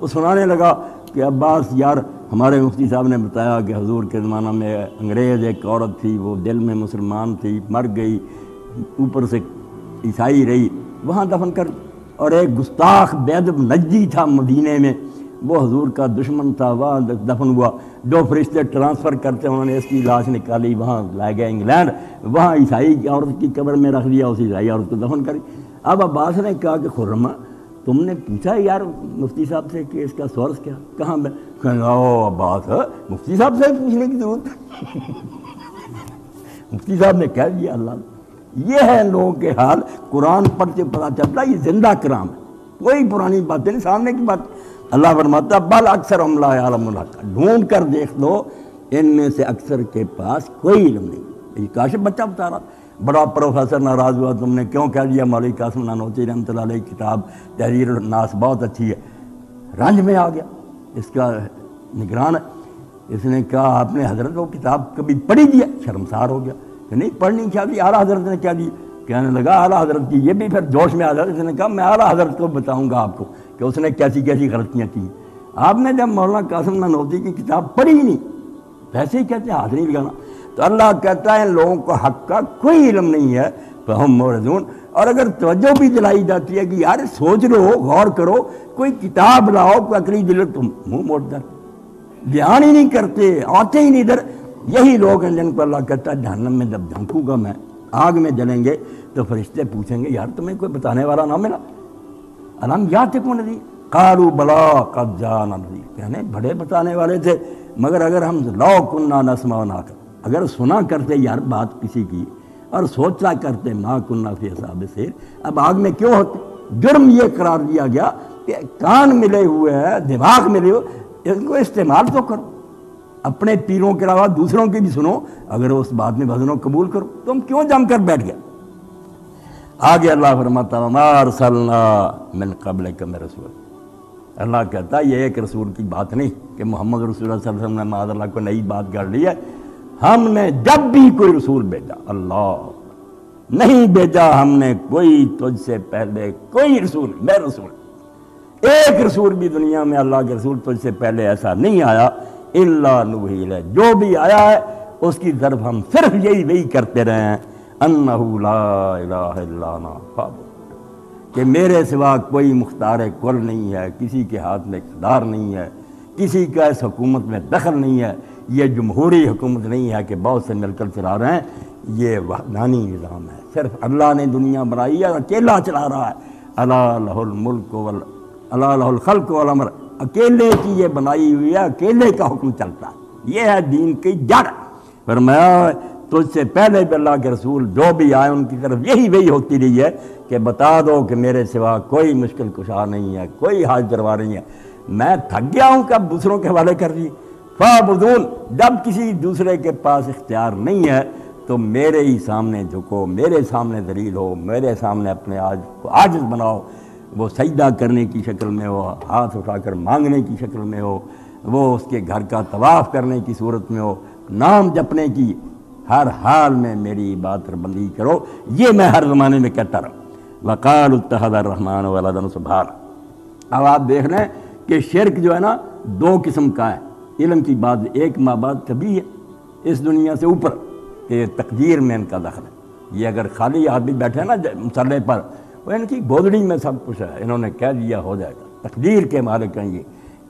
وہ سنانے لگا کہ عباس یار ہمارے مفتی صاحب نے بتایا کہ حضور کے زمانہ میں انگریز ایک عورت تھی، وہ دل میں مسلمان تھی، مر گئی، اوپر سے عیسائی رہی، وہاں دفن کر، اور ایک گستاخ بیدب نجدی تھا مدینے میں، وہ حضور کا دشمن تھا، وہاں دفن ہوا۔ 2 فرشتے ٹرانسفر کرتے انہوں نے اس کی لاش نکالی، وہاں لائے گئے انگلینڈ، وہاں عیسائی کی عورت کی قبر میں رکھ دیا، اس عیسائی عورت کو دفن کری۔ اب عباس نے کہا کہ خرما تم نے پوچھا یار مفتی صاحب سے کہ اس کا سورس کیا کہاں میں؟ او عباس مفتی صاحب سے پوچھنے کی ضرورت مفتی صاحب نے کہہ دیا اللہ نے۔ یہ ہے لوگوں کے حال، قرآن پڑھتے پتہ چلتا یہ زندہ کرام ہے، کوئی پرانی باتیں نہیں، سامنے کی بات۔ اللہ فرماتا بل اکثرهم لا يعلمون الحق، ڈھونڈ کر دیکھ لو ان میں سے اکثر کے پاس کوئی علم نہیں۔ یہ کاشف بچہ بتا رہا، بڑا پروفیسر ناراض ہوا، تم نے کیوں کہہ دیا مولوی قاسم نانوتوی رحمۃ اللہ علیہ کی کتاب تحریر الناس بہت اچھی ہے۔ رنج میں آ گیا، اس کا نگران ہے، اس نے کہا آپ نے حضرت وہ کتاب کبھی پڑھی دیا؟ شرمسار ہو گیا کہ نہیں پڑھنی چاہیے، اعلیٰ حضرت نے کیا دی؟ کہنے لگا اعلیٰ حضرت کی، یہ بھی پھر جوش میں آ جاتا، اس نے کہا میں اعلیٰ حضرت کو بتاؤں گا آپ کو کہ اس نے کیسی کیسی غلطیاں کی۔ آپ نے جب مولانا قاسم نانوتوی کی کتاب پڑھی ہی نہیں، ویسے ہی کہتے ہیں ہاتھ نہیں لگانا۔ تو اللہ کہتا ہے ان لوگوں کو حق کا کوئی علم نہیں ہے، فہم معرضون۔ اور اگر توجہ بھی دلائی جاتی ہے کہ یار سوچ لو، غور کرو، کوئی کتاب لاؤ، کوئی عقلی دل، تم منہ موڑ در دھیان ہی نہیں کرتے، آتے ہی نہیں ادھر۔ یہی لوگ ہیں جن کو اللہ کہتا ہے جہنم میں جب جھونکوں گا میں، آگ میں جلیں گے تو فرشتے پوچھیں گے یار تمہیں کوئی بتانے والا نہ ملا؟ الم یاتکم نذیر قالوا بلا قد جاءنا نذیر، کہنے بڑے بتانے والے تھے، مگر اگر ہم لو کننا نسمع ونعقل، اگر سنا کرتے یار بات کسی کی اور سوچا کرتے ما کننا فی اصحاب السعیر، اب آگ میں کیوں ہوتے؟ جرم یہ قرار دیا گیا کہ کان ملے ہوئے ہیں، دماغ ملے ہوئے، ان کو استعمال تو کرو، اپنے پیروں کے علاوہ دوسروں کی بھی سنو، اگر اس بات میں بھجنوں قبول کرو، تم کیوں جم کر بیٹھ گئے؟ آگے اللہ فرماتا ہے وما ارسلنا من قبلک من رسول، اللہ کہتا ہے یہ ایک رسول کی بات نہیں کہ محمد رسول اللہ صلی اللہ علیہ وسلم نے معاذ اللہ کو نئی بات کر لی ہے، ہم نے جب بھی کوئی رسول بھیجا، اللہ نہیں بھیجا ہم نے کوئی تجھ سے پہلے کوئی رسول، میں رسول ایک رسول بھی دنیا میں اللہ کے رسول تجھ سے پہلے ایسا نہیں آیا، الا نوحی الیہ، جو بھی آیا ہے اس کی طرف ہم صرف یہی وہی کرتے رہے ہیں، انہ لا الہ الا انا فاعبد، کہ میرے سوا کوئی مختار کل نہیں ہے، کسی کے ہاتھ میں اقتدار نہیں ہے، کسی کا اس حکومت میں دخل نہیں ہے، یہ جمہوری حکومت نہیں ہے کہ بہت سے مل کر چلا رہے ہیں، یہ وحدانی نظام ہے، صرف اللہ نے دنیا بنائی ہے، اکیلا چلا رہا ہے، الا لہ الملک الا لہ الخلق والامر، اکیلے کی یہ بنائی ہوئی ہے، اکیلے کا حکم چلتا ہے، یہ ہے دین کی جڑ۔ فرمایا تجھ سے پہلے بھی اللہ کے رسول جو بھی آئے ان کی طرف یہی وہی ہوتی رہی ہے کہ بتا دو کہ میرے سوا کوئی مشکل کشا نہیں ہے، کوئی حاجت روا نہیں ہے۔ میں تھک گیا ہوں کہ اب دوسروں کے حوالے کر دی۔ فَاعْبُدُونِ، جب کسی دوسرے کے پاس اختیار نہیں ہے تو میرے ہی سامنے جھکو، میرے سامنے ذلیل ہو، میرے سامنے اپنے عاجز بناؤ، وہ سجدہ کرنے کی شکل میں ہو، ہاتھ اٹھا کر مانگنے کی شکل میں ہو، وہ اس کے گھر کا طواف کرنے کی صورت میں ہو، نام جپنے کی، ہر حال میں میری عبادت بندی کرو۔ یہ میں ہر زمانے میں کہتا رہا۔ وَقَالُوا اتَّخَذَ الرَّحْمَنُ وَلَدًا سُبْحَانَهُ۔ اب آپ دیکھ رہے ہیں کہ شرک جو ہے نا دو قسم کا ہے۔ علم کی بات ایک معبود طبیعی ہے اس دنیا سے اوپر کہ تقدیر میں ان کا دخل ہے۔ یہ اگر خالی آدمی بیٹھے ہیں نا مسئلے پر، وہ ان کی گودڑی میں سب کچھ ہے، انہوں نے کہہ دیا ہو جائے گا، تقدیر کے مالک ہیں یہ،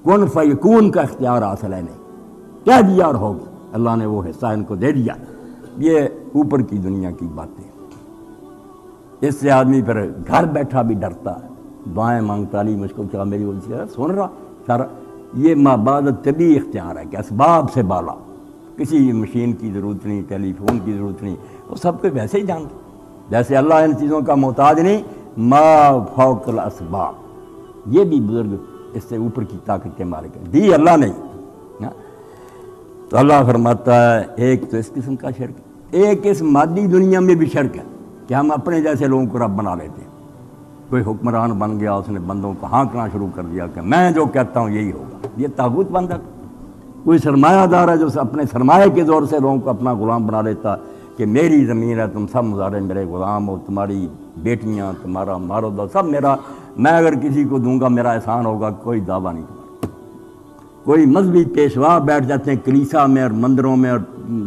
کن فیکون کا اختیار حاصل ہے نہیں، کہہ دیا اور ہوگی، اللہ نے وہ حصہ ان کو دے دیا۔ یہ اوپر کی دنیا کی باتیں، اس سے آدمی پھر گھر بیٹھا بھی ڈرتا ہے، دعائیں مانگتا لی مجھ کو کیا میری وجہ سے سن رہا سارا۔ یہ مابعد طبی اختیار ہے کہ اسباب سے بالا، کسی مشین کی ضرورت نہیں، ٹیلی فون کی ضرورت نہیں، وہ سب کو ویسے ہی جانتے جیسے اللہ ان چیزوں کا محتاج نہیں۔ ما فوق الاسباب، یہ بھی بزرگ اس سے اوپر کی طاقت کے مالک ہیں، دی اللہ نہیں۔ تو اللہ فرماتا ہے ایک تو اس قسم کا شرک، ایک اس مادی دنیا میں بھی شرک ہے کہ ہم اپنے جیسے لوگوں کو رب بنا لیتے ہیں۔ کوئی حکمران بن گیا، اس نے بندوں کو ہانکنا شروع کر دیا کہ میں جو کہتا ہوں یہی ہوگا، یہ طاغوت بن جاتا۔ کوئی سرمایہ دار ہے جو اپنے سرمایہ کے زور سے لوگوں کو اپنا غلام بنا لیتا کہ میری زمین ہے، تم سب مظاہرے میرے غلام ہو، تمہاری بیٹیاں، تمہارا مارو دو سب میرا، میں اگر کسی کو دوں گا میرا احسان ہوگا، کوئی دعویٰ نہیں تمہارا۔ کوئی مذہبی پیشوا بیٹھ جاتے ہیں کلیسا میں اور مندروں میں اور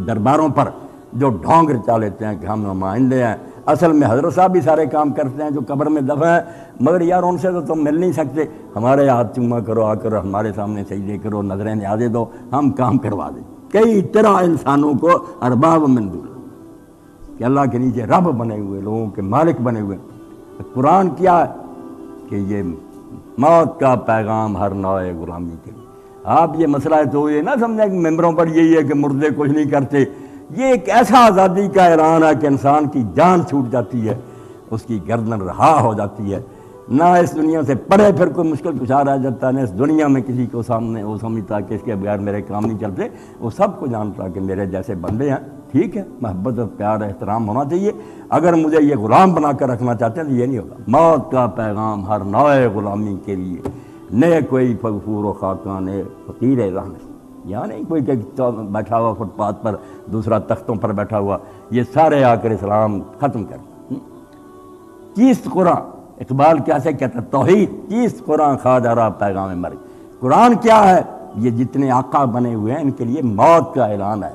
درباروں پر، جو ڈھونگ رچا لیتے ہیں کہ ہم نمائندے ہیں، اصل میں حضرت صاحب بھی سارے کام کرتے ہیں جو قبر میں دفن ہے، مگر یار ان سے تو تم مل نہیں سکتے، ہمارے ہاتھ چوما کرو، آ کر ہمارے سامنے سجدے کرو، نظریں نیازیں دو، ہم کام کروا دیں۔ کئی طرح انسانوں کو ارباب من دون کہ اللہ کے نیچے رب بنے ہوئے، لوگوں کے مالک بنے ہوئے۔ قرآن کیا ہے کہ یہ موت کا پیغام ہر نوع غلامی کے لیے۔ آپ یہ مسئلہ ہے تو یہ نہ سمجھیں کہ ممبروں پر یہی ہے کہ مردے کچھ نہیں کرتے، یہ ایک ایسا آزادی کا اعلان ہے کہ انسان کی جان چھوٹ جاتی ہے، اس کی گردن رہا ہو جاتی ہے، نہ اس دنیا سے پڑے پھر کوئی مشکل کچھ آ رہ جاتا ہے، نہ اس دنیا میں کسی کو سامنے وہ سمجھتا کہ اس کے بغیر میرے کام نہیں چلتے، وہ سب کو جانتا کہ میرے جیسے بندے ہیں، ٹھیک ہے، محبت اور پیار احترام ہونا چاہیے، اگر مجھے یہ غلام بنا کر رکھنا چاہتے ہیں تو یہ نہیں ہوگا۔ موت کا پیغام ہر نوع غلامی کے لیے، نئے کوئی فغفور و خاکاں، نئے فقیر رحمت، یہاں نہیں کوئی کہ بیٹھا ہوا فٹ پاتھ پر، دوسرا تختوں پر بیٹھا ہوا، یہ سارے آ کر اسلام ختم کر۔ چیست قرآن، اقبال کیسے کہتا ہے، توحید چیست قرآن خواجہ پیغام مرگ۔ قرآن کیا ہے؟ یہ جتنے آقا بنے ہوئے ہیں ان کے لیے موت کا اعلان ہے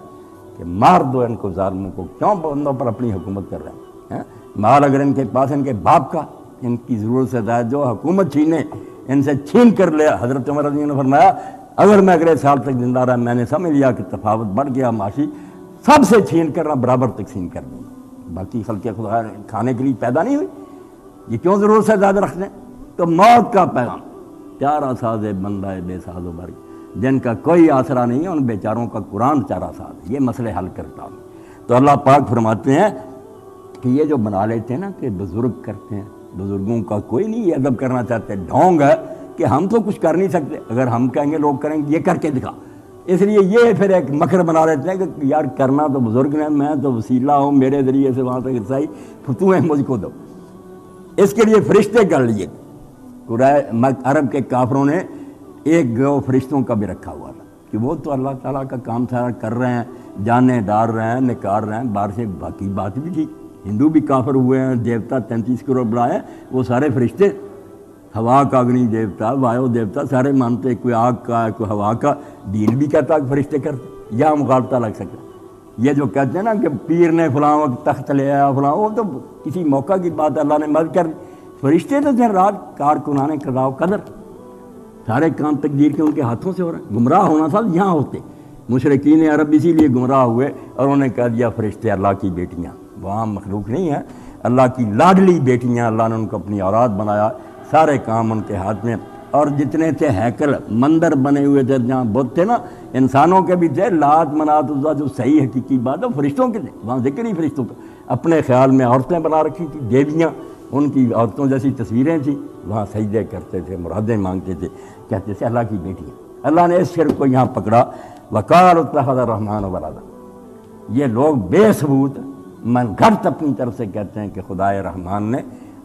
کہ مار دو ان کو، ظالموں کو، کیوں بندوں پر اپنی حکومت کر رہے ہیں؟ مال اگر ان کے پاس ان کے باپ کا، ان کی ضرورت سے زائد جو حکومت چھینے، ان سے چھین کر لے۔ حضرت عمر رضی اللہ عنہ نے فرمایا اگر میں اگلے سال تک زندہ رہا، میں نے سمجھ لیا کہ تفاوت بڑھ گیا معاشی، سب سے چھین کر برابر تقسیم کر دوں گا، باقی خلق خدا کھانے کے لیے پیدا نہیں ہوئی، یہ کیوں ضرورت سے زیادہ رکھ دیں؟ تو موت کا پیغام، پیارا ساز بندہ بے ساز و برگ، جن کا کوئی آسرا نہیں ہے، ان بیچاروں کا قرآن چارہ ساز ہے، یہ مسئلے حل کرتا ہوں۔ تو اللہ پاک فرماتے ہیں کہ یہ جو بنا لیتے ہیں نا کہ بزرگ کرتے ہیں، بزرگوں کا کوئی نہیں یہ ادب کرنا چاہتے، ڈھونگ ہے کہ ہم تو کچھ کر نہیں سکتے، اگر ہم کہیں گے لوگ کریں گے، یہ کر کے دکھا، اس لیے یہ پھر ایک مکر بنا لیتے ہیں کہ یار کرنا تو بزرگ نے، میں تو وسیلہ ہوں، میرے ذریعے سے وہاں تک رسائی فتوحیں مجھ کو دو۔ اس کے لیے فرشتے کر لیے، عرب کے کافروں نے ایک گروہ فرشتوں کا بھی رکھا ہوا تھا کہ وہ تو اللہ تعالیٰ کا کام سارا کر رہے ہیں، جانیں ڈال رہے ہیں، نکال رہے ہیں باہر سے، باقی بات بھی ٹھیک۔ ہندو بھی کافر ہوئے ہیں، دیوتا 33 کروڑ بڑھائے، وہ سارے فرشتے، ہوا کا اگنی دیوتا، وایو دیوتا، سارے مانتے، کوئی آگ کا ہے، کوئی ہوا کا، دین بھی کہتا کہ فرشتے کرتے، یا مغالطہ لگ سکتا۔ یہ جو کہتے ہیں نا کہ پیر نے فلاں وقت تخت لے آیا فلاں، وہ تو کسی موقع کی بات اللہ نے مدد کر، فرشتے تو دن رات کارکنان قضاء و قدر، سارے کام تقدیر کے ان کے ہاتھوں سے ہو رہے ہیں۔ گمراہ ہونا تھا یہاں ہوتے، مشرکین عرب اسی لیے گمراہ ہوئے، اور انہوں نے کہہ دیا فرشتے اللہ کی بیٹیاں، وہ عام مخلوق نہیں ہے، اللہ کی لاڈلی بیٹیاں، اللہ نے ان کو اپنی اولاد بنایا، سارے کام ان کے ہاتھ میں۔ اور جتنے تھے ہیکل مندر بنے ہوئے تھے جہاں بت تھے نا، انسانوں کے بھی تھے، لات منات عزا جو صحیح حقیقی بات ہے فرشتوں کے تھے، وہاں ذکر ہی فرشتوں کا۔ اپنے خیال میں عورتیں بنا رکھی تھی، دیویاں، ان کی عورتوں جیسی تصویریں تھیں، وہاں سجدے کرتے تھے، مرادیں مانگتے تھے، کہتے تھے اللہ کی بیٹیاں۔ اللہ نے اس شرک کو یہاں پکڑا، وقالوا اتخذ الرحمن ولدا۔ یہ لوگ بے ثبوت من گھڑت اپنی طرف سے کہتے ہیں کہ خدائے رحمان نے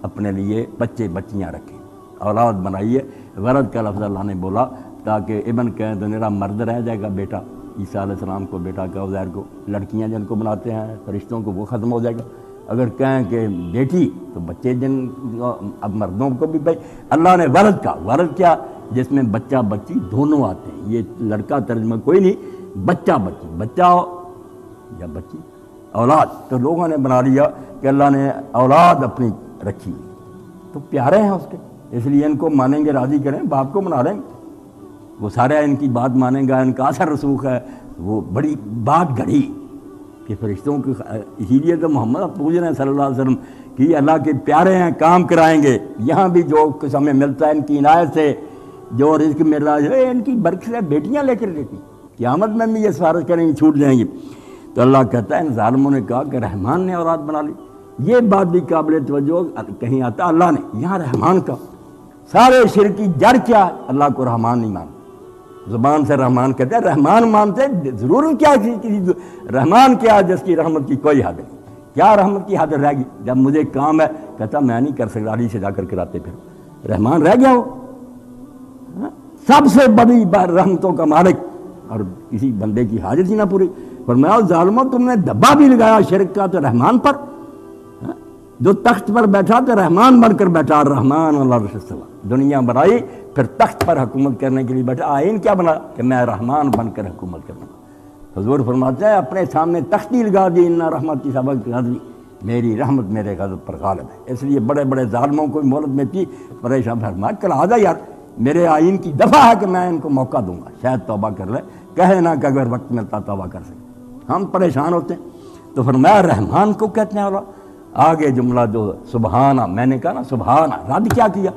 اپنے لیے بچے بچیاں رکھے، اولاد بنائی ہے۔ ولد کا لفظ اللہ نے بولا تاکہ ابن کہیں تو میرا مرد رہ جائے گا بیٹا، عیسیٰ علیہ السلام کو بیٹا کا، عزیر کو، لڑکیاں جن کو بناتے ہیں فرشتوں کو وہ ختم ہو جائے گا۔ اگر کہیں کہ بیٹی تو بچے جن اب مردوں کو بھی بھائی اللہ نے ولد کا، ولد کیا جس میں بچہ بچی دونوں آتے ہیں، یہ لڑکا ترجمہ کوئی نہیں، بچہ بچی، بچہ یا بچی اولاد، تو لوگوں نے بنا لیا کہ اللہ نے اولاد اپنی رکھی، تو پیارے ہیں اس کے، اس لیے ان کو مانیں گے، راضی کریں، باپ کو منا لیں گے، وہ سارا ان کی بات مانیں گا، ان کا اثر رسوخ ہے۔ وہ بڑی بات گھڑی کہ فرشتوں کی، اسی لیے تو محمد پوچھ رہے ہیں صلی اللہ علیہ وسلم کہ اللہ کے پیارے ہیں، کام کرائیں گے، یہاں بھی جو کچھ ہمیں ملتا ہے ان کی عنایت سے، جو رزق مل رہا ہے ان کی برکت سے بیٹیاں لے کر دیتی، قیامت میں بھی یہ سفارش کریں گے، چھوٹ جائیں گی۔ تو اللہ کہتا ہے ان ظالموں نے کہا کہ رحمان نے اولاد بنا لی۔ یہ بات بھی قابل توجہ، کہیں آتا اللہ نے، یہاں رحمان کا، سارے شرک کی جڑ کیا ہے؟ اللہ کو رحمان نہیں مانتے، زبان سے رحمان کہتے ہیں، رحمان مانتے ضرور کیا کسی رحمان کیا جس کی رحمت کی کوئی حد نہیں، کیا رحمت کی حد رہ گئی؟ جب مجھے کام ہے کہتا میں نہیں کر سکتا، علی سے جا کر کراتے پھر، رحمان رہ گیا وہ سب سے بڑی رحمتوں کا مالک، اور کسی بندے کی حاجت ہی نہ پوری۔ فرمایا ظالموں تم نے دبا بھی لگایا شرک کا تو رحمان پر، جو تخت پر بیٹھا تو رحمان بن کر بیٹھا، رحمان اللہ عرش استوی، دنیا بنائی پھر تخت پر حکومت کرنے کے لیے بیٹھا، آئین کیا بنا کہ میں رحمان بن کر حکومت کروں گا۔ حضور فرماتے ہیں اپنے سامنے تختی لگا دی، ان رحمتی سبق غضبی، میری رحمت میرے غضب پر غالب ہے۔ اس لیے بڑے بڑے ظالموں کو مہلت میں تھی، پریشان فرمایا کل آ جا یار، میرے آئین کی دفعہ ہے کہ میں ان کو موقع دوں گا، شاید توبہ کر لے، کہے نہ کہ اگر وقت ملتا توبہ کر سکے، ہم پریشان ہوتے ہیں۔ تو فرمایا رحمان کو کہتے ہیں اللہ۔ آگے جملہ جو سبحانہ، میں نے کہا نا سبحانہ، رد کیا کیا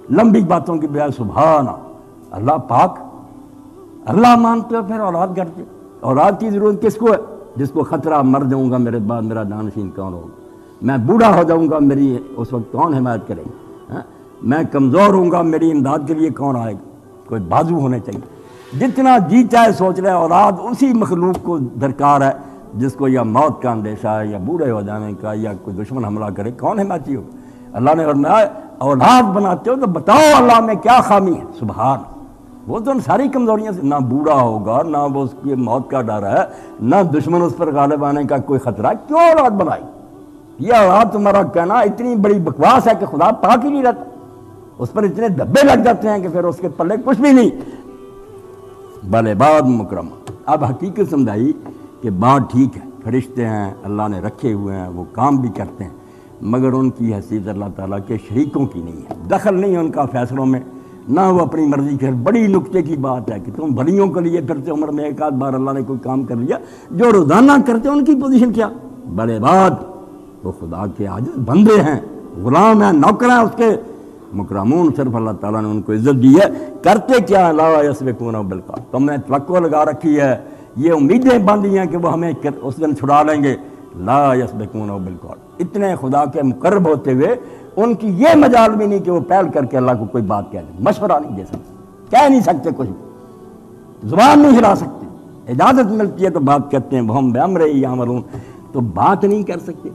لمبی باتوں کی بجائے سبحانہ، اللہ پاک، اللہ مانتے ہو پھر اولاد کرتے، اولاد کی ضرورت کس کو ہے؟ جس کو خطرہ مر جاؤں گا میرے بعد میرا جانشین کون ہوگا، میں بوڑھا ہو جاؤں گا میری اس وقت کون حمایت کرے گا، میں کمزور ہوں گا میری امداد کے لیے کون آئے گا، کوئی بازو ہونے چاہیے۔ جتنا جی چاہے سوچ رہے اولاد اسی مخلوق کو درکار ہے جس کو یا موت کا اندیشہ ہے یا بوڑھے ہو جانے کا یا کوئی دشمن حملہ کرے، کون حمایتی ہو؟ اللہ نے فرمایا اولاد بناتے ہو تو بتاؤ اللہ میں کیا خامی ہے، سبحان، وہ تو ان ساری کمزوریاں سے، نہ بوڑھا ہوگا، نہ وہ اس کی موت کا ڈر ہے، نہ دشمن اس پر غالب آنے کا کوئی خطرہ، کیوں اولاد بنائی؟ یہ اولاد تمہارا کہنا اتنی بڑی بکواس ہے کہ خدا پاک ہی نہیں رہتا، اس پر اتنے دھبے لگ جاتے ہیں کہ پھر اس کے پلے کچھ بھی نہیں۔ بھلے بات مکرمہ، اب حقیقت سمجھائی کہ بات ٹھیک ہے، فرشتے ہیں اللہ نے رکھے ہوئے ہیں، وہ کام بھی کرتے ہیں، مگر ان کی حیثیت اللہ تعالیٰ کے شریکوں کی نہیں ہے، دخل نہیں ہے ان کا فیصلوں میں، نہ وہ اپنی مرضی کے۔ بڑی نکتے کی بات ہے کہ تم بھلیوں کے لیے پھرتے، عمر میں ایک آدھ بار اللہ نے کوئی کام کر لیا، جو روزانہ کرتے ان کی پوزیشن کیا؟ بڑے بات، وہ خدا کے عاجز بندے ہیں، غلام ہیں، نوکر ہیں اس کے، مکرمون، صرف اللہ تعالیٰ نے ان کو عزت دی ہے۔ کرتے کیا؟ لا یسبقون بالقول، تم نے توقع لگا رکھی ہے، یہ امیدیں باندھی ہیں کہ وہ ہمیں اس دن چھڑا لیں گے، لا یسبقون بالقول، اتنے خدا کے مقرب ہوتے ہوئے ان کی یہ مجال بھی نہیں کہ وہ پہل کر کے اللہ کو کوئی بات کہہ دیں، مشورہ نہیں دے سکتے، کہہ نہیں سکتے، کچھ زبان نہیں ہلا سکتے، اجازت ملتی ہے تو بات کہتے ہیں، ہم بامرہ یعملون، تو بات نہیں کر سکتے۔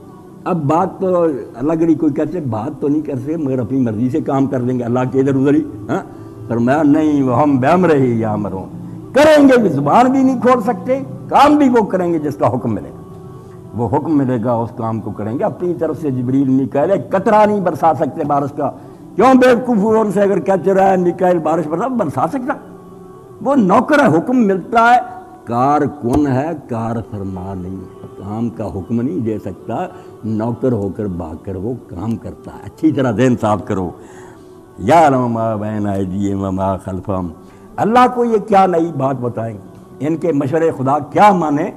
اب بات تو اللہ کے لیے کوئی کہتے ہیں بات تو نہیں کر سکتے مگر اپنی مرضی سے کام کر دیں گے اللہ کے ادھر ادھر ہی، فرمایا نہیں، وہ ہم بامرہ یعملون، کریں گے بھی، زبان بھی نہیں کھول سکتے، کام بھی وہ کریں گے جس کا حکم ملے گا، وہ حکم ملے گا اس کام کو کریں گے۔ اپنی طرف سے جبریل میکائیل قطرہ نہیں برسا سکتے بارش کا، کیوں بیوقوف ان سے اگر کہتے رہے میکائیل بارش برسا سکتا، وہ نوکر ہے، حکم ملتا ہے، کار کن ہے، کار فرما نہیں ہے، کام کا حکم نہیں دے سکتا، نوکر ہو کر بھاگ کر وہ کام کرتا ہے۔ اچھی طرح ذہن صاف کرو، یعلم ما بین ایدیہم وما خلفہم، اللہ کو یہ کیا نئی بات بتائیں، ان کے مشورے خدا کیا مانے،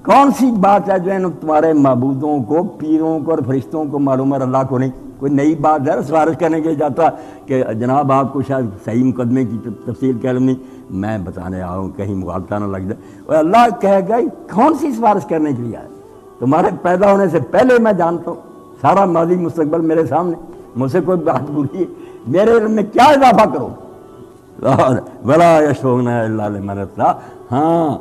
کون سی بات ہے جو ان تمہارے معبودوں کو، پیروں کو اور فرشتوں کو معلوم ہے، اللہ کو نہیں؟ کوئی نئی بات ہے سفارش کرنے کے لیے جاتا کہ جناب آپ کو شاید صحیح مقدمے کی تفصیل کرنی، میں بتانے آیا ہوں کہیں مغالطہ نہ لگ جائے، اور اللہ کہے گا کون سی سفارش کرنے کے لیے آئے؟ تمہارے پیدا ہونے سے پہلے میں جانتا ہوں، سارا ماضی مستقبل میرے سامنے، مجھ سے کوئی بات بولیے، میرے علم میں کیا اضافہ کرو؟ ولا یشفعون الا لمن ارتضی، ہاں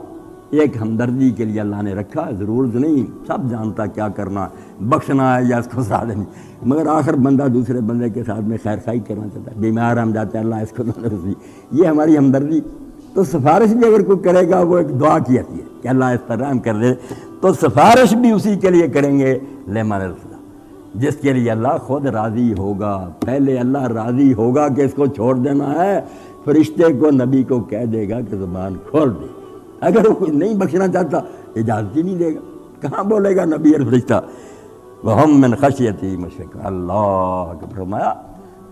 ایک ہمدردی کے لیے اللہ نے رکھا، ضرورت نہیں سب جانتا کیا کرنا، بخشنا ہے یا اس کو ساتھ نہیں، مگر آخر بندہ دوسرے بندے کے ساتھ میں خیر خواہی کرنا چاہتا ہے، بیمار ہم جاتے ہیں اللہ اس کو رسی، یہ ہماری ہمدردی۔ تو سفارش بھی اگر کوئی کرے گا وہ ایک دعا کی آتی ہے کہ اللہ اس پر رحم کر دے، تو سفارش بھی اسی کے لیے کریں گے لمن ارتضی، جس کے لیے اللہ خود راضی ہوگا۔ پہلے اللہ راضی ہوگا کہ اس کو چھوڑ دینا ہے، فرشتے کو نبی کو کہہ دے گا کہ زبان کھول دے، اگر وہ نہیں بخشنا چاہتا اجازت ہی نہیں دے گا، کہاں بولے گا نبی اور فرشتہ؟ وَهُم مِّن خَشْيَتِهِ مُشْفِقُونَ، اللہ کے فرمایا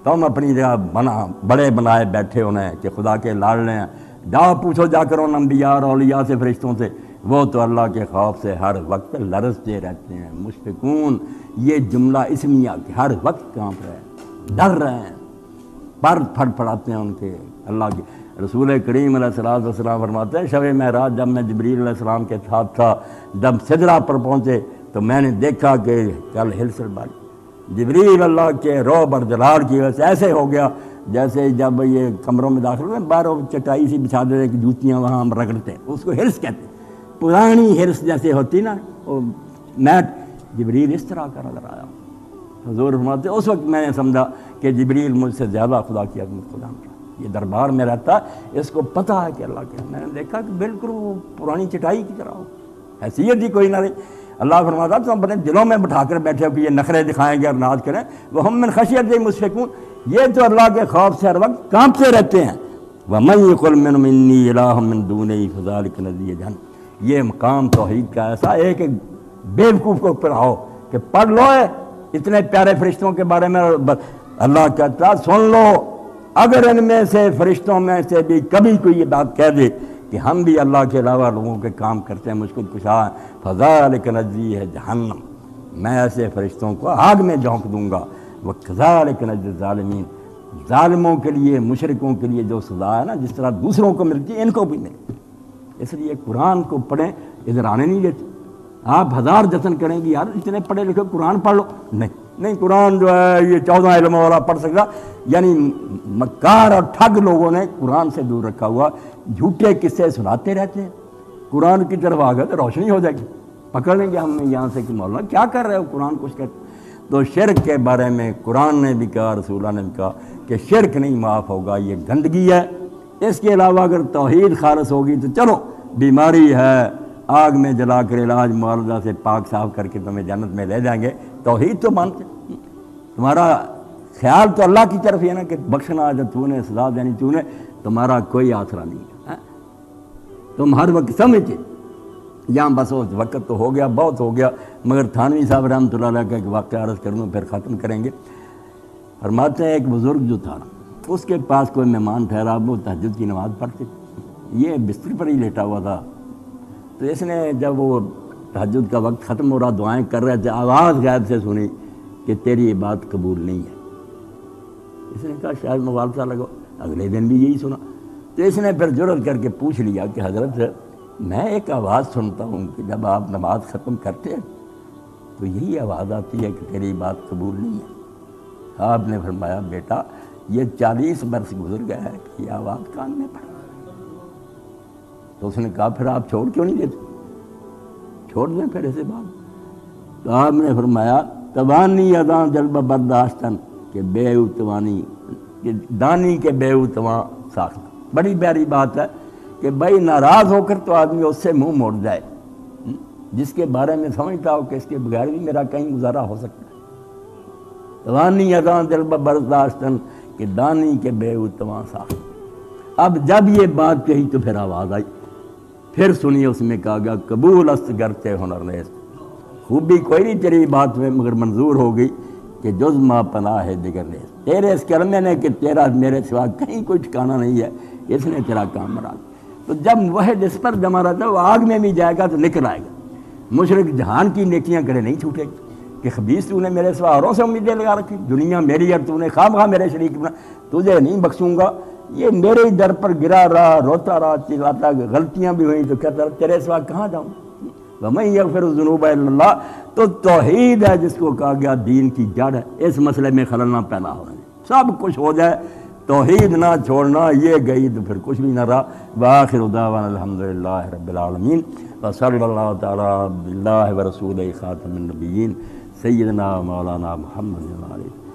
تم اپنی جگہ بڑے بنائے بیٹھے ہونے کہ خدا کے لاڈلے ہیں، جاؤ پوچھو جا کر ان انبیاء اور اولیاء سے، فرشتوں سے، وہ تو اللہ کے خوف سے ہر وقت لرزتے رہتے ہیں۔ مشفقون یہ جملہ اسمیہ کہ ہر وقت کانپ رہے ہیں، ڈر رہے ہیں، پر پھڑ پھڑاتے ہیں ان کے اللہ کے۔ رسول کریم علیہ السلام فرماتے ہیں شب معراج جب میں جبریل علیہ السلام کے ساتھ تھا، جب سدرہ پر پہنچے تو میں نے دیکھا کہ کل ہلسل باری، جبریل اللہ کے رعب اور جلال کی وجہ سے ایسے ہو گیا جیسے جب یہ کمروں میں داخل ہوئے باہر چٹائی سی بچھا دیتے کہ جوتیاں وہاں ہم رگڑتے ہیں، اس کو ہرس کہتے ہیں، پرانی ہرس جیسے ہوتی نا وہ میٹ، جبریل اس طرح کا نظر آیا۔ حضور فرماتے اس وقت میں نے سمجھا کہ جبریل مجھ سے زیادہ خدا کی عظمت خدا میں یہ دربار میں رہتا ہے، اس کو پتہ ہے کہ اللہ کیا۔ میں نے دیکھا کہ بالکل وہ پرانی چٹائی کی طرح ہو، حیثیت ہی کوئی نہ رہی۔ اللہ فرماتا تم اپنے دلوں میں بٹھا کر بیٹھے ہو کہ یہ نخرے دکھائیں گے اور ناز کریں، وَهُم مِّن خَشْيَتِهِ مُشْفِقُونَ، یہ تو اللہ کے خوف سے ہر وقت کانپتے رہتے ہیں۔ وَمَن يَقُلْ مِنْهُمْ إِنِّي إِلَٰهٌ مِّن دُونِهِ فَذَٰلِكَ نَجْزِيهِ جَهَنَّمَ، یہ مقام توحید کا ایسا ایک بیوقوف کو پڑھاؤ کہ پڑھ لو اتنے پیارے فرشتوں کے بارے میں، اللہ کہتا سن لو، اگر ان میں سے فرشتوں میں سے بھی کبھی کوئی یہ بات کہہ دے کہ ہم بھی اللہ کے علاوہ لوگوں کے کام کرتے ہیں، مشکل کشا ہیں، فَذَٰلِكَ نَجْزِيهِ جَهَنَّمَ، میں ایسے فرشتوں کو آگ میں جھونک دوں گا، وَكَذَٰلِكَ نَجْزِي الظَّالِمِينَ، ظالموں کے لیے مشرکوں کے لیے جو سزا ہے نا جس طرح دوسروں کو ملتی ہے ان کو بھی ملتی، اس لیے قرآن کو پڑھیں، ادھر آنے نہیں دیتے۔ آپ ہزار جتن کریں گے یار اتنے پڑھے لکھے قرآن پڑھ لو، نہیں قرآن جو ہے یہ 14 علموں والا پڑھ سکتا، یعنی مکار اور ٹھگ لوگوں نے قرآن سے دور رکھا ہوا، جھوٹے قصے سناتے رہتے ہیں، قرآن کی طرف آ گئے تو روشنی ہو جائے گی، پکڑ لیں گے ہم یہاں سے کہ مولانا کیا کر رہے ہو، قرآن کچھ کہتے۔ تو شرک کے بارے میں قرآن نے بھی کہا، رسول اللہ نے بھی کہا کہ شرک نہیں معاف ہوگا، یہ گندگی ہے۔ اس کے علاوہ اگر توحید خالص ہوگی تو چلو بیماری ہے آگ میں جلا کر علاج معالجہ سے پاک صاف کر کے تمہیں جنت میں لے جائیں گے، توحید تو مانتے، تمہارا خیال تو اللہ کی طرف ہی ہے نا کہ بخشنا جب تو نے سزا دینی تو نے، تمہارا کوئی آسرا نہیں ہے، تم ہر وقت سمجھتے یہاں بس وقت تو ہو گیا، بہت ہو گیا، مگر تھانوی صاحب رحمۃ اللہ علیہ کا ایک واقعہ عرض کر دوں پھر ختم کریں گے۔ فرماتے ہیں ایک بزرگ جو تھا اس کے پاس کوئی مہمان ٹھہرا، وہ تہجد کی نماز پڑھتے، یہ بستر پر ہی لیٹا ہوا تھا، تو اس نے جب وہ تہجد کا وقت ختم ہو رہا دعائیں کر رہے تھے، آواز غیب سے سنی کہ تیری یہ بات قبول نہیں ہے۔ اس نے کہا شاید مغالطہ لگو، اگلے دن بھی یہی سنا، تو اس نے پھر جرأت کر کے پوچھ لیا کہ حضرت میں ایک آواز سنتا ہوں کہ جب آپ نماز ختم کرتے ہیں تو یہی آواز آتی ہے کہ تیری بات قبول نہیں ہے۔ آپ نے فرمایا بیٹا یہ 40 برس گزر گیا ہے کہ یہ آواز کان میں پڑ۔ تو اس نے کہا پھر آپ چھوڑ کیوں نہیں دیتے، چھوڑ دیں پھر ایسے بات۔ تو آپ نے فرمایا توانی اداں جلب برداشتن کہ بے اتوانی، کہ دانی کے بے اتواں ساختہ۔ بڑی پیاری بات ہے کہ بھائی ناراض ہو کر تو آدمی اس سے منہ موڑ جائے جس کے بارے میں سمجھتا ہو کہ اس کے بغیر بھی میرا کہیں گزارا ہو سکتا ہے۔ توانی اداں جلب برداشتن کہ دانی کے بے اتواں ساختہ۔ اب جب یہ بات کہی تو پھر آواز آئی، پھر سنی، اس میں کہا گیا قبول است گرچہ ہنر نیست، خوبی کوئی نہیں تیری بات میں مگر منظور ہو گئی کہ جز ما پناہ ہے دیگر نیست، تیرے اس کلمے نے کہ تیرا میرے سوا کہیں کوئی ٹھکانہ نہیں ہے، اس نے تیرا کام بنا۔ تو جب وہ جس پر جمع رہتا ہے وہ آگ میں بھی جائے گا تو نکل آئے گا۔ مشرک جہان کی نیکیاں کرے نہیں چھوٹے گی، کہ خبیث تو نے میرے سوا اوروں سے امیدیں لگا رکھی، دنیا میری اور تو نے خواہ میرے شریک بنا، تجھے نہیں بخشوں گا۔ یہ میرے ہی در پر گرا رہا، روتا رہا، چلاتا، غلطیاں بھی ہوئیں تو کہتا رہا تیرے سوا کہاں جاؤں، وَمَن يَغْفِرُ الذُّنُوبَ إِلَّا اللَّهُ۔ تو توحید ہے جس کو کہا گیا دین کی جڑ ہے، اس مسئلے میں خلل نہ پیدا ہو جائے، سب کچھ ہو جائے، توحید نہ چھوڑنا، یہ گئی تو پھر کچھ بھی نہ رہا۔ وآخر دعوانا الحمدللہ رب العالمین، وصلی اللہ تعالیٰ باللہ ورسولہ خاتم النبیین سیدنا مولانا محمد علیہ